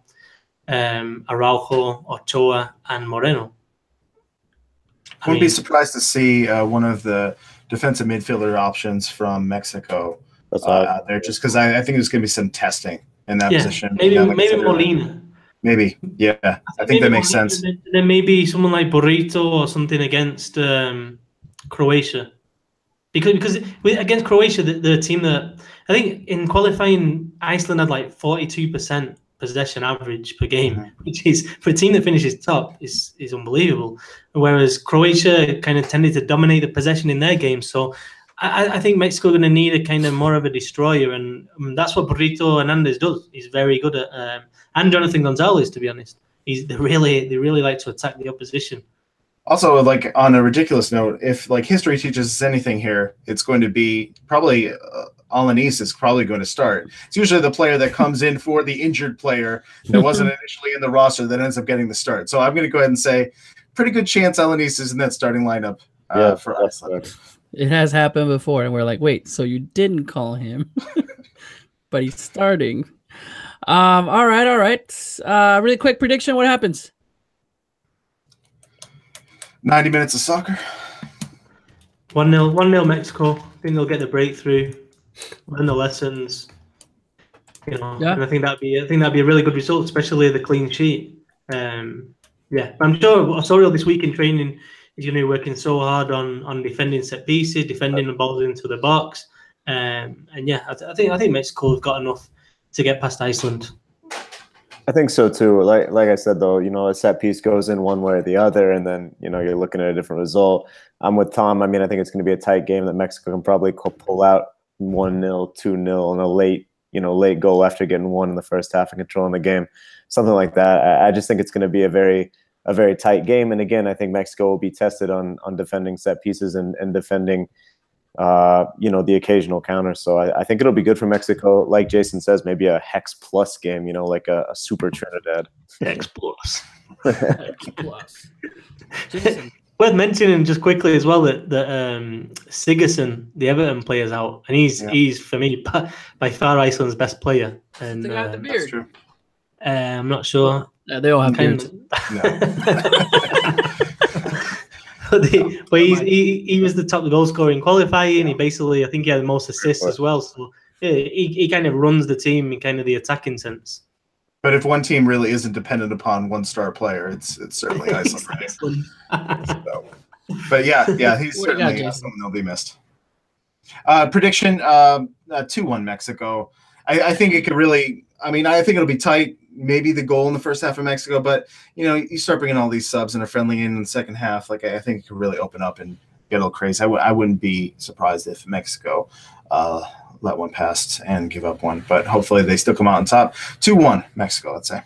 Araujo, Ochoa, and Moreno. I wouldn't be surprised to see one of the defensive midfielder options from Mexico out there, just because I think there's going to be some testing in that position. Maybe Molina. Maybe, yeah. I think that makes sense. Then maybe someone like Burrito or something against Croatia. Because against Croatia, the team that I think in qualifying, Iceland had like 42% possession average per game, which is for a team that finishes top is unbelievable. Whereas Croatia kind of tended to dominate the possession in their game. So I think Mexico are going to need a kind of more of a destroyer, and that's what Burrito Hernandez does. He's very good at, and Jonathan Gonzalez, to be honest. They really like to attack the opposition. Also, like on a ridiculous note, if like history teaches us anything here, it's going to be probably Alanis is probably going to start. It's usually the player that comes in for the injured player that wasn't initially in the roster that ends up getting the start. So I'm going to go ahead and say pretty good chance Alanis is in that starting lineup for Iceland. It has happened before, and we're like, wait, so you didn't call him, but he's starting. All right. Really quick prediction. What happens? 90 minutes of soccer. 1-0 Mexico. I think they'll get the breakthrough, learn the lessons. And I think that'd be a really good result, especially the clean sheet. I'm sure Osorio this week in training is going to be working so hard on defending set pieces, defending the balls into the box. I think Mexico have got enough to get past Iceland. I think so too. Like I said, though, a set piece goes in one way or the other, and then you're looking at a different result. I'm with Tom. I mean, I think it's going to be a tight game that Mexico can probably pull out 1-0, 2-0, and a late goal after getting one in the first half and controlling the game, something like that. I just think it's going to be a very tight game. And again, I think Mexico will be tested on defending set pieces and defending the occasional counter. So I think it'll be good for Mexico. Like Jason says, maybe a Hex Plus game, like a Super Trinidad. Hex Plus. Hex Plus. Jason. Worth mentioning just quickly as well that Sigurdsson, the Everton player, is out, and he's for me by far Iceland's best player. And that's true. I'm not sure. They all have beards. But he was the top goal scorer in qualifying. He basically, I think he had the most assists as well. So he kind of runs the team in kind of the attacking sense. But if one team really isn't dependent upon one star player, it's certainly Iceland. But yeah, he's certainly someone that'll be missed. Prediction: 2-1 Mexico. I think it could really. I mean, I think it'll be tight. Maybe the goal in the first half of Mexico, but you start bringing all these subs and a friendly in the second half. Like I think it could really open up and get a little crazy. I wouldn't be surprised if Mexico let one pass and give up one, but hopefully they still come out on top. 2-1 Mexico, let's say.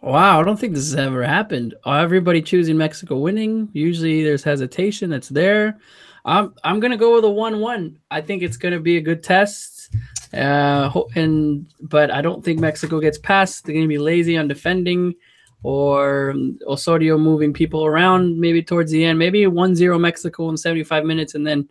Wow, I don't think this has ever happened. Everybody choosing Mexico winning. Usually there's hesitation that's there. I'm gonna go with a 1-1. I think it's gonna be a good test. But I don't think Mexico gets past. They're gonna be lazy on defending, or Osorio moving people around maybe towards the end. Maybe 1-0 Mexico in 75 minutes, and then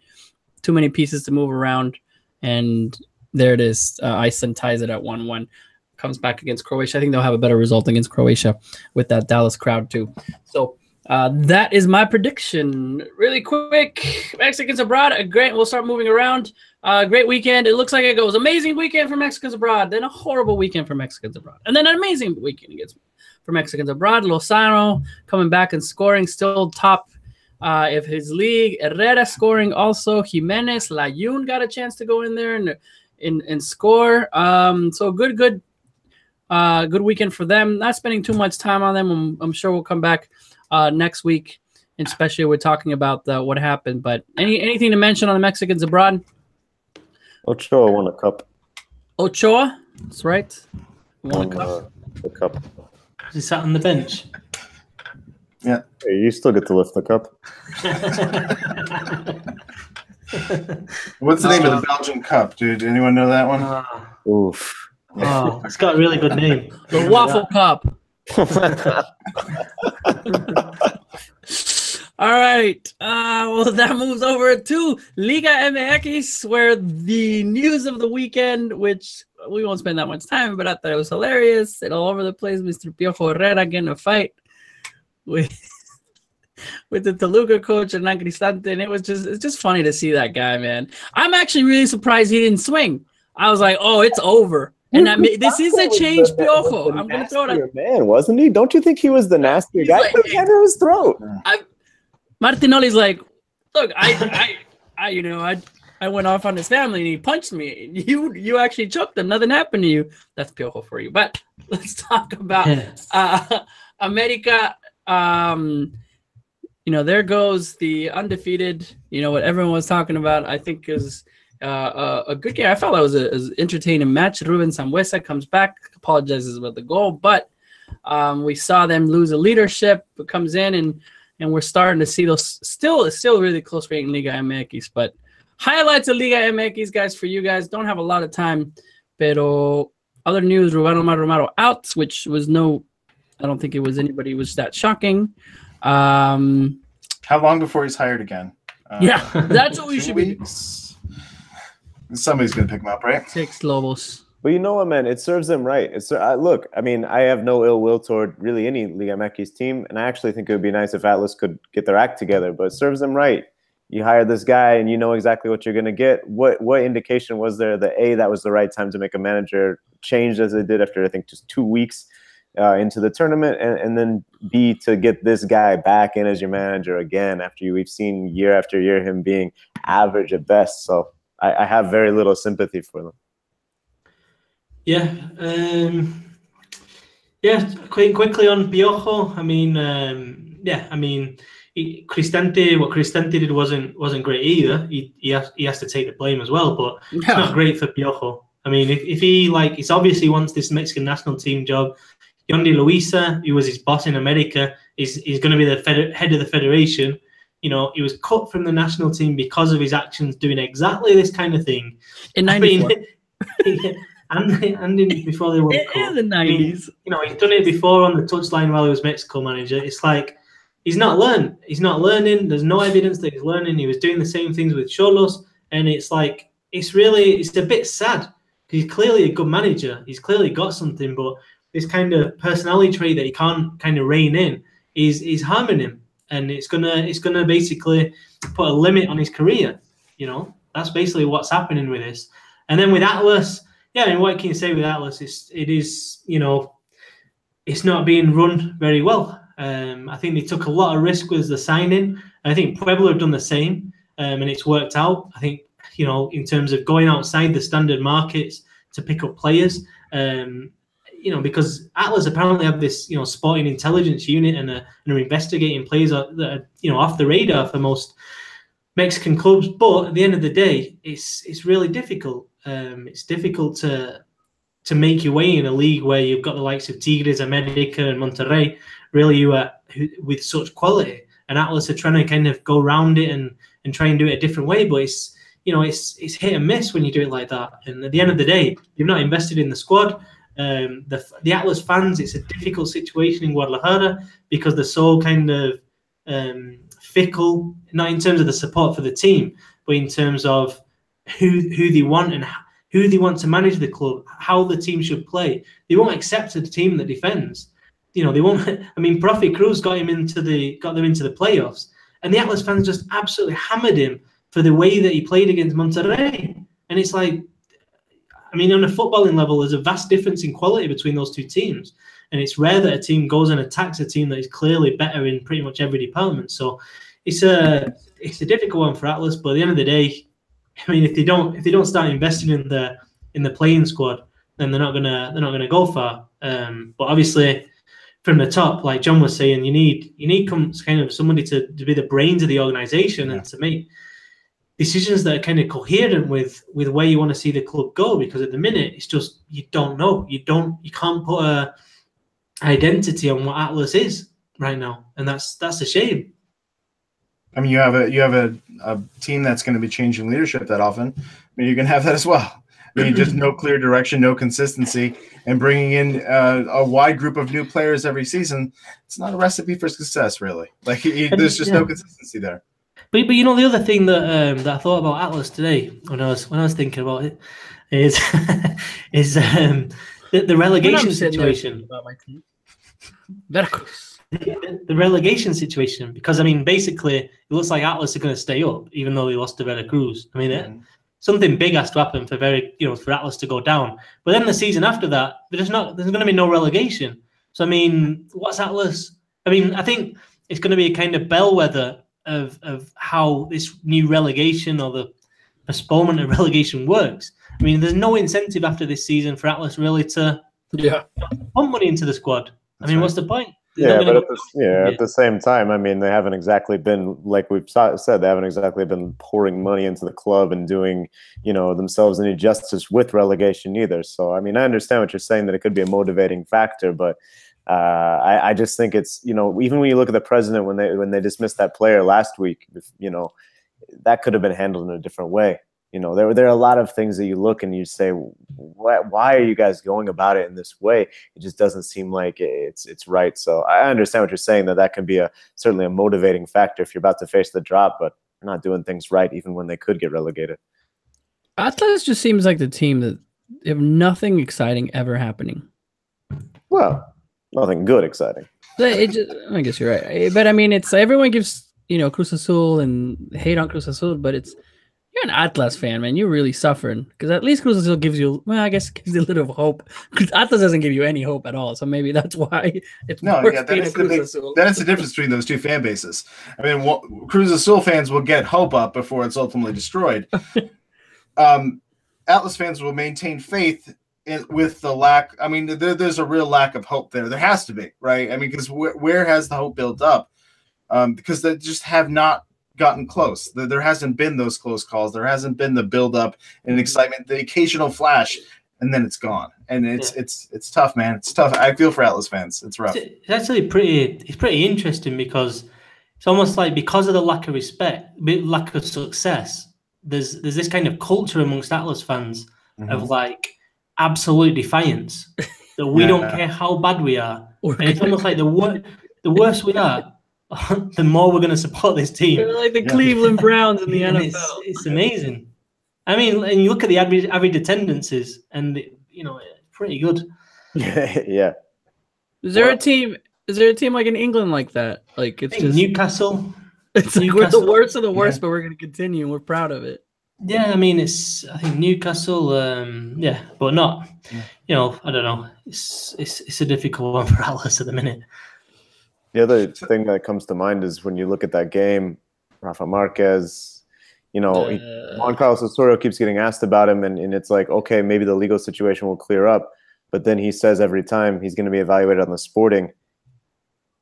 too many pieces to move around. And there it is. Iceland ties it at 1-1. Comes back against Croatia. I think they'll have a better result against Croatia with that Dallas crowd too. So that is my prediction. Really quick, Mexicans abroad. We'll start moving around. Great weekend. It looks like it goes amazing weekend for Mexicans abroad, then a horrible weekend for Mexicans abroad, and then an amazing weekend for Mexicans abroad. Lozano coming back and scoring, still top of his league. Herrera scoring also. Jimenez, Layun got a chance to go in there and score. So good weekend for them. Not spending too much time on them. I'm sure we'll come back next week, especially we're talking about what happened. But anything to mention on the Mexicans abroad? Ochoa won a cup. Ochoa, that's right. Won a cup. The cup. He sat on the bench. Yeah. Hey, you still get to lift the cup. What's the name of the Belgian Cup, dude? Anyone know that one? Oof. Oh, it's got a really good name. The Waffle Cup. All right. Well, that moves over to Liga MX, where the news of the weekend, which we won't spend that much time, but I thought it was hilarious. It all over the place. Mr. Piojo Herrera getting a fight with the Toluca coach and Cristante, and it's just funny to see that guy, man. I'm actually really surprised he didn't swing. I was like, oh, it's over. And I mean, this is a change, Piojo. I'm going to throw it. Man, wasn't he? Don't you think he was the nastier guy? Like, He had his throat. Martinelli's like, look, I went off on his family and he punched me. You actually choked him. Nothing happened to you. That's Piojo for you. But let's talk about America. There goes the undefeated. What everyone was talking about. I think is a good game. I felt it was an entertaining match. Ruben Sambuesa comes back, apologizes about the goal, but we saw them lose a leadership. Comes in and we're starting to see those still really close rating Liga MX. But highlights of Liga MX, guys, for you guys. Don't have a lot of time, pero other news: Ruben Romero out, which was I don't think it was anybody was that shocking. How long before he's hired again? Yeah, that's what we should be. Somebody's gonna pick him up, right? 6 Lobos. But you know what, man? It serves them right. Look, I mean, I have no ill will toward really any Liga MX team, and I actually think it would be nice if Atlas could get their act together. But it serves them right. You hire this guy, and you know exactly what you're going to get. What indication was there that that was the right time to make a manager change as they did after I think just 2 weeks into the tournament, and then B, to get this guy back in as your manager again after we've seen year after year him being average at best. So I have very little sympathy for them. Yeah, quickly on Piojo. I mean, Cristante. What Cristante did wasn't great either. He has to take the blame as well, but it's not great for Piojo. I mean, if he it's obviously wants this Mexican national team job. Yondi Luisa, who was his boss in America, is going to be the head of the federation. He was cut from the national team because of his actions doing exactly this kind of thing. In 94. And before they World Cup. In the 90s. He's done it before on the touchline while he was Mexico manager. It's like he's not learned. He's not learning. There's no evidence that he's learning. He was doing the same things with Xolos, and it's like it's a bit sad. He's clearly a good manager. He's clearly got something, but this kind of personality trait that he can't kind of rein in is harming him, and it's gonna basically put a limit on his career. That's basically what's happening with this. And then with Atlas. Yeah, I mean, what can you say with Atlas? It is, it's not being run very well. I think they took a lot of risk with the signing. I think Puebla have done the same, and it's worked out. I think, in terms of going outside the standard markets to pick up players, because Atlas apparently have this, sporting intelligence unit and are investigating players that are, off the radar for most Mexican clubs. But at the end of the day, it's really difficult. It's difficult to make your way in a league where you've got the likes of Tigres, America, and Monterrey, really with such quality. And Atlas are trying to kind of go around it and try and do it a different way. But it's hit and miss when you do it like that. And at the end of the day, you've not invested in the squad. The Atlas fans, it's a difficult situation in Guadalajara because they're so kind of fickle, not in terms of the support for the team, but in terms of who they want and who they want to manage the club, how the team should play. They won't accept a team that defends. They won't. I mean, Profe Cruz got them into the playoffs, and the Atlas fans just absolutely hammered him for the way that he played against Monterrey. And it's like, I mean, on a footballing level, there's a vast difference in quality between those two teams, and it's rare that a team goes and attacks a team that is clearly better in pretty much every department. So it's a difficult one for Atlas, but at the end of the day, I mean, if they don't start investing in the playing squad, then they're not gonna go far. But obviously, from the top, like John was saying, you need kind of somebody to be the brains of the organization and to make decisions that are kind of coherent with where you want to see the club go. Because at the minute, it's just you don't know, you can't put a identity on what Atlas is right now, and that's a shame. I mean, you have a team that's going to be changing leadership that often. I mean, you can have that as well. I mean, just no clear direction, no consistency, and bringing in a wide group of new players every season. It's not a recipe for success, really. Like there's just no consistency there. But the other thing that I thought about Atlas today when I was thinking about it is the relegation situation. About my team. Veracruz. The relegation situation, because I mean, basically, it looks like Atlas are going to stay up, even though they lost to Veracruz. I mean, something big has to happen for for Atlas to go down. But then the season after that, there's going to be no relegation. So I mean, what's Atlas? I mean, I think it's going to be a kind of bellwether of how this new relegation or the postponement of relegation works. I mean, there's no incentive after this season for Atlas really to pump money into the squad. I mean, what's the point? At the same time, I mean, they haven't exactly been, like we've said, they haven't exactly been pouring money into the club and doing, themselves any justice with relegation either. So, I mean, I understand what you're saying, that it could be a motivating factor, but I just think it's, even when you look at the president, when they dismissed that player last week, that could have been handled in a different way. There are a lot of things that you look and you say, why are you guys going about it in this way? It just doesn't seem like it's right. So I understand what you're saying, that can be certainly a motivating factor if you're about to face the drop, but you're not doing things right even when they could get relegated. Atlas just seems like the team that have nothing exciting ever happening. Well, nothing good exciting. I guess you're right. But I mean, it's everyone gives, Cruz Azul and hate on Cruz Azul, but you're an Atlas fan, man. You're really suffering because at least Cruz Azul gives you, I guess, gives you a little hope. Because Atlas doesn't give you any hope at all, so maybe that's why it's that is the difference between those two fan bases. I mean, Cruz Azul fans will get hope up before it's ultimately destroyed. Atlas fans will maintain faith with the lack. I mean, there's a real lack of hope there. There has to be, right? I mean, because where has the hope built up? Because they just have not gotten close. There hasn't been those close calls. There hasn't been the build up and excitement, the occasional flash, and then it's gone. And it's tough, man. It's tough. I feel for Atlas fans. It's rough. It's actually pretty interesting because it's almost like because of the lack of respect, lack of success, there's this kind of culture amongst Atlas fans of like absolute defiance that we don't care how bad we are. And it's almost like the worse we are, the more we're going to support this team. They're like the Cleveland Browns in the NFL. It's amazing. I mean, and you look at the average attendances, and it's pretty good. Yeah. Is there a team like in England like that? Like it's just Newcastle. It's like we're the worst of the worst, but we're going to continue, and we're proud of it. Yeah, I mean, I think Newcastle. But not. Yeah. I don't know. It's a difficult one for Atlas at the minute. The other thing that comes to mind is when you look at that game, Rafa Marquez, Juan Carlos Osorio keeps getting asked about him, and it's like, okay, maybe the legal situation will clear up, but then he says every time he's going to be evaluated on the sporting.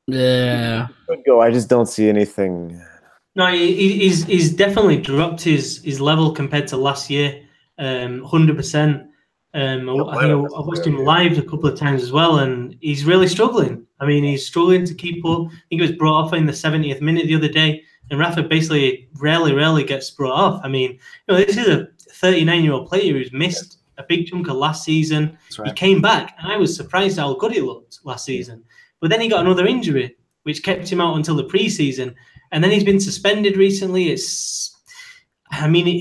Yeah. I just don't see anything. No, he's definitely dropped his level compared to last year, 100%. I watched him live a couple of times as well, and he's really struggling. I mean, he's struggling to keep up. I think he was brought off in the 70th minute the other day, and Rafa basically rarely gets brought off. I mean, this is a 39-year-old player who's missed a big chunk of last season. Right. He came back, and I was surprised how good he looked last season. But then he got another injury, which kept him out until the preseason, and then he's been suspended recently. He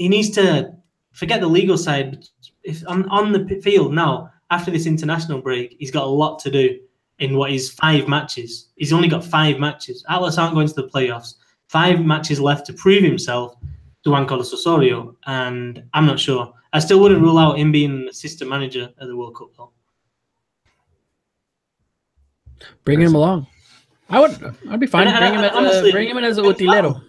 needs to forget the legal side. If on the field now, after this international break, he's got a lot to do in what is 5 matches. He's only got 5 matches. Atlas aren't going to the playoffs. 5 matches left to prove himself to Juan Carlos Osorio, and I'm not sure. I still wouldn't rule out him being an assistant manager at the World Cup, though. Bringing him along. I'd be fine. Bring him in as a utilero. In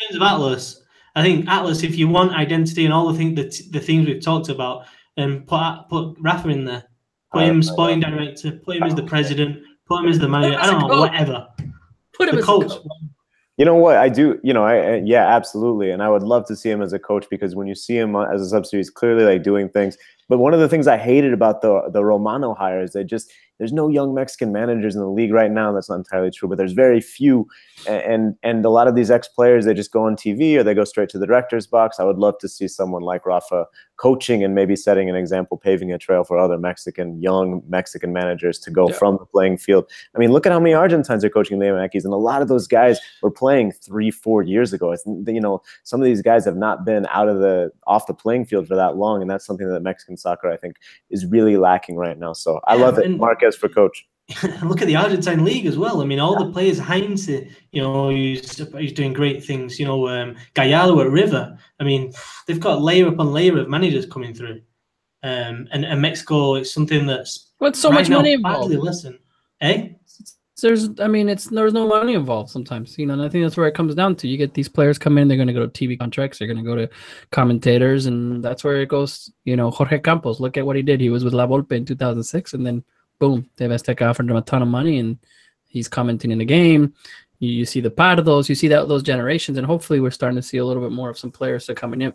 terms of Atlas, I think Atlas, if you want identity and all the things we've talked about, put Rafa in there. Put him sporting director, put him as the president, put him as the manager. I don't know, whatever. Put him as a coach. You know what? I do, yeah, absolutely. And I would love to see him as a coach, because when you see him as a substitute, he's clearly like doing things. But one of the things I hated about the Romano hire is there's no young Mexican managers in the league right now. That's not entirely true, but there's very few. And a lot of these ex-players, they just go on TV or they go straight to the director's box. I would love to see someone like Rafa coaching and maybe setting an example, paving a trail for other young Mexican managers to go from the playing field. I mean, look at how many Argentines are coaching the Liga MX, and a lot of those guys were playing 3-4 years ago. It's, some of these guys have not been off the playing field for that long, and that's something that Mexican soccer, I think, is really lacking right now. So I love it. Marquez for coach. look at the Argentine league as well. I mean, all the players, Heinz, he's doing great things. Gallardo at River. I mean, they've got layer upon layer of managers coming through. And Mexico is something that's what's so much money involved. Listen, There's no money involved sometimes, and I think that's where it comes down to. You get these players come in, they're going to go to TV contracts, they're going to go to commentators, and that's where it goes. Jorge Campos, look at what he did. He was with La Volpe in 2006, and then boom, TV Azteca offered him a ton of money, and he's commenting in the game. You see the Pardos, you see those generations, and hopefully we're starting to see a little bit more of some players that are coming in.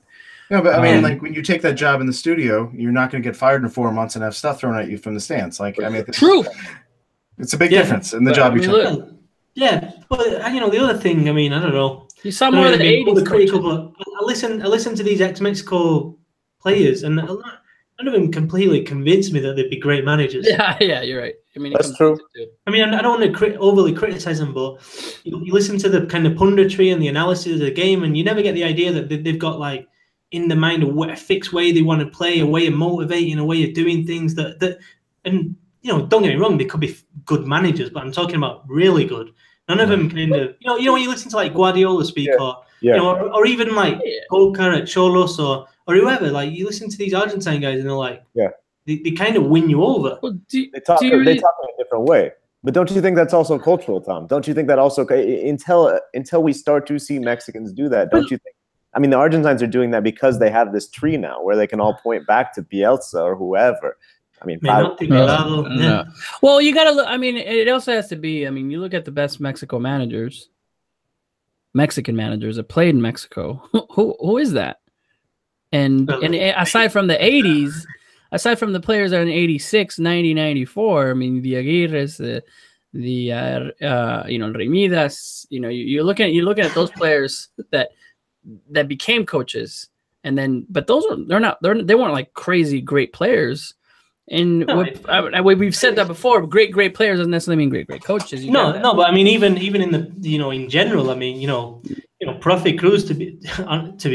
Yeah, but I mean, like when you take that job in the studio, you're not going to get fired in 4 months and have stuff thrown at you from the stands. Like, I mean, true. It's a big difference in the job you took. Yeah, but the other thing, I mean, I don't know. You saw more than 80s. I listen to these ex-Mexico players, and none of them completely convinced me that they'd be great managers. Yeah, you're right. I mean, that's true. I mean, I don't want to overly criticize them, but you listen to the kind of punditry and the analysis of the game, and you never get the idea that they've got like in the mind a fixed way they want to play, a way of motivating, a way of doing things and don't get me wrong, they could be good managers, but I'm talking about really good. None of them kind of, when you listen to like Guardiola speak or even like Golkar at Cholos or whoever, like you listen to these Argentine guys and they're like, they kind of win you over. Well, they talk in a different way. But don't you think that's also cultural, Tom? Don't you think that also until we start to see Mexicans do that? Don't you think? I mean, the Argentines are doing that because they have this tree now where they can all point back to Bielsa or whoever. I mean, well, you gotta look. I mean, it also has to be. I mean, you look at the best Mexican managers that played in Mexico. Who is that? And aside from the 80s, aside from the players that are in 86, 90, 94, I mean, the Aguirres, the Remidas, you're looking at those players that became coaches, and then but they weren't like crazy great players. And we've said that before. Great players doesn't necessarily mean great coaches. No, but I mean, even in the in general, I mean, Profe Cruz, to be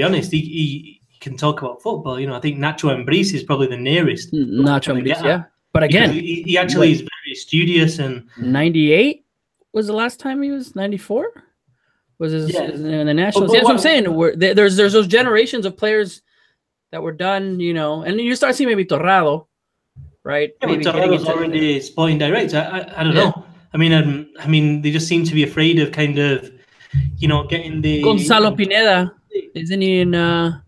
honest, he can talk about football. I think Nacho Ambriz is probably the nearest. Nacho Ambriz, yeah. But again, he actually is very studious. And 98 was the last time he was. 94 was in the Nationals. That's what I'm saying. There's those generations of players that were done. And you start seeing maybe Torrado. Right, maybe Torrado's already sporting direct. I don't know. I mean, they just seem to be afraid of kind of, getting the Gonzalo Pineda. Isn't he in?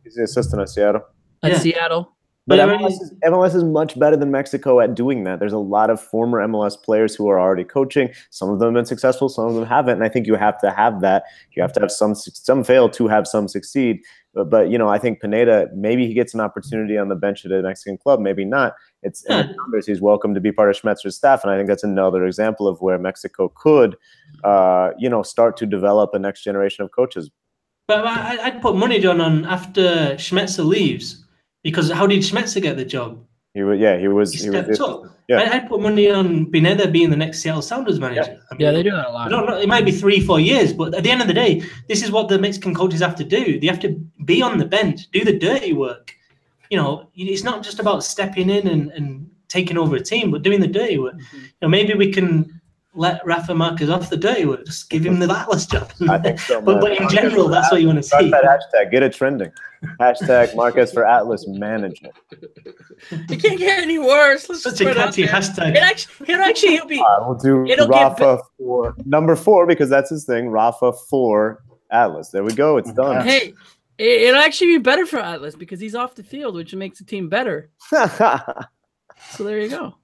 He's the assistant at Seattle. Seattle. But MLS is much better than Mexico at doing that. There's a lot of former MLS players who are already coaching. Some of them have been successful, some of them haven't. And I think you have to have that. You have to have some fail to have some succeed. But I think Pineda, maybe he gets an opportunity on the bench at a Mexican club, maybe not. He's welcome to be part of Schmetzer's staff, and I think that's another example of where Mexico could, start to develop a next generation of coaches. But I'd put money, John, on after Schmetzer leaves, because how did Schmetzer get the job? He stepped up. Yeah. I'd put money on Pineda being the next Seattle Sounders manager. Yeah, they do that a lot. I don't know, it might be 3-4 years, but at the end of the day, this is what the Mexican coaches have to do. They have to be on the bench, do the dirty work. It's not just about stepping in and taking over a team, but doing the dirty work. Maybe we can let Rafa Marquez off the dirty work. Just give him the Atlas job. I think so, but in general, that's what you want to see. That hashtag, get it trending. Hashtag Marquez for Atlas manager. It can't get any worse. Such a catchy hashtag. He'll be. We'll do Rafa for number 4 because that's his thing. Rafa for Atlas. There we go. It's done. Hey. It'll actually be better for Atlas because he's off the field, which makes the team better. So there you go.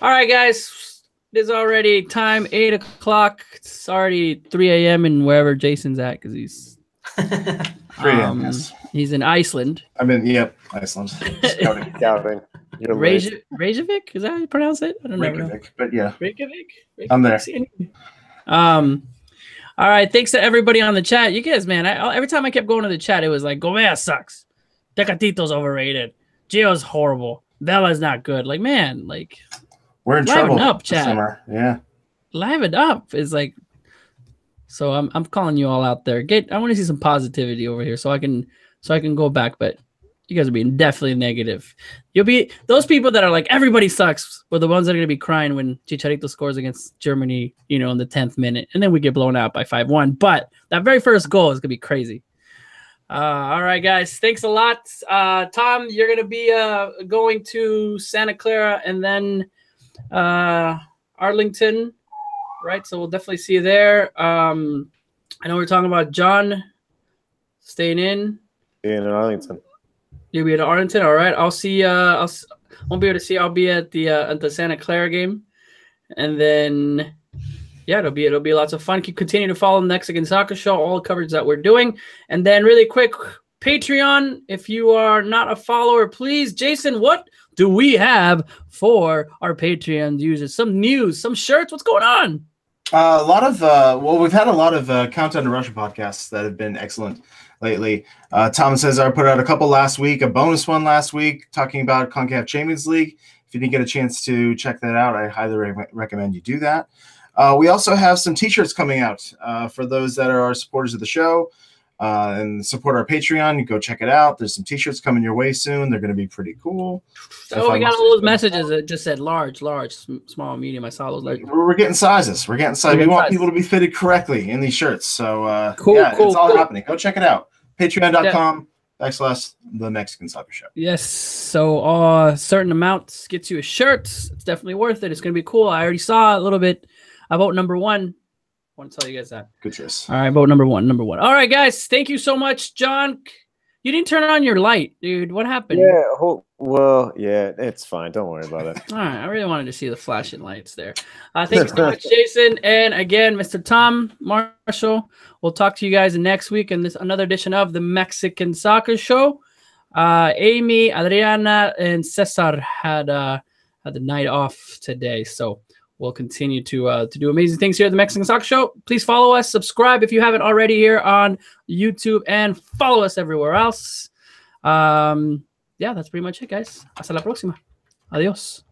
All right, guys. It is already time, 8 o'clock. It's already 3 a.m. and wherever Jason's at because he's 3 a.m. Yes. He's in Iceland. Iceland. Scouting. Reykjavik? Is that how you pronounce it? I don't know. Reykjavik, but yeah. Reykjavik? I'm there. All right, thanks to everybody on the chat. You guys, man, every time I kept going to the chat, it was like, Gomea sucks. Tecatito's overrated. Gio's horrible. Vela's not good. Like, man, like, we're in trouble up, chat. Summer. Yeah. Liven up is like, so I'm calling you all out there. I want to see some positivity over here so I can go back. But You guys are being definitely negative. You'll be those people that are like everybody sucks, were the ones that are gonna be crying when Chicharito scores against Germany, you know, in the 10th minute, and then we get blown out by 5-1. But that very first goal is gonna be crazy. All right, guys. Thanks a lot. Tom, you're gonna be going to Santa Clara and then Arlington, right? So we'll definitely see you there. I know we're talking about John staying in Arlington. You'll be at Arlington, all right. I'll see. Won't be able to see. I'll be at the Santa Clara game, and then yeah, it'll be lots of fun. Continue to follow the Mexican Soccer Show, all the coverage that we're doing, and then really quick, Patreon. If you are not a follower, please, Jason, what do we have for our Patreon users? Some news, some shirts. What's going on? A lot of we've had a lot of Countdown to Russia podcasts that have been excellent lately. Tom says I put out a couple last week, a bonus one last week talking about CONCACAF Champions League. If you didn't get a chance to check that out, I highly recommend you do that. We also have some t-shirts coming out for those that are our supporters of the show and support our Patreon. You go check it out. There's some t-shirts coming your way soon. They're going to be pretty cool. Oh, we got all those messages that just said large, small, medium. I saw those. We're getting sizes. We want people to be fitted correctly in these shirts. So cool, it's all happening. Go check it out. Patreon.com/The Mexican Soccer Show. Yes. So certain amounts gets you a shirt. It's definitely worth it. It's going to be cool. I already saw a little bit about number one. I want to tell you guys that. Good choice. All right, vote number one. All right, guys. Thank you so much, John. You didn't turn on your light, dude. What happened? Yeah, well, yeah, it's fine. Don't worry about it. All right, I really wanted to see the flashing lights there. Thank you so much, Jason. And again, Mr. Tom Marshall. We'll talk to you guys next week in another edition of the Mexican Soccer Show. Amy, Adriana, and Cesar had the night off today, so we'll continue to do amazing things here at the Mexican Soccer Show. Please follow us, subscribe if you haven't already here on YouTube, and follow us everywhere else. Yeah, that's pretty much it, guys. Hasta la próxima. Adiós.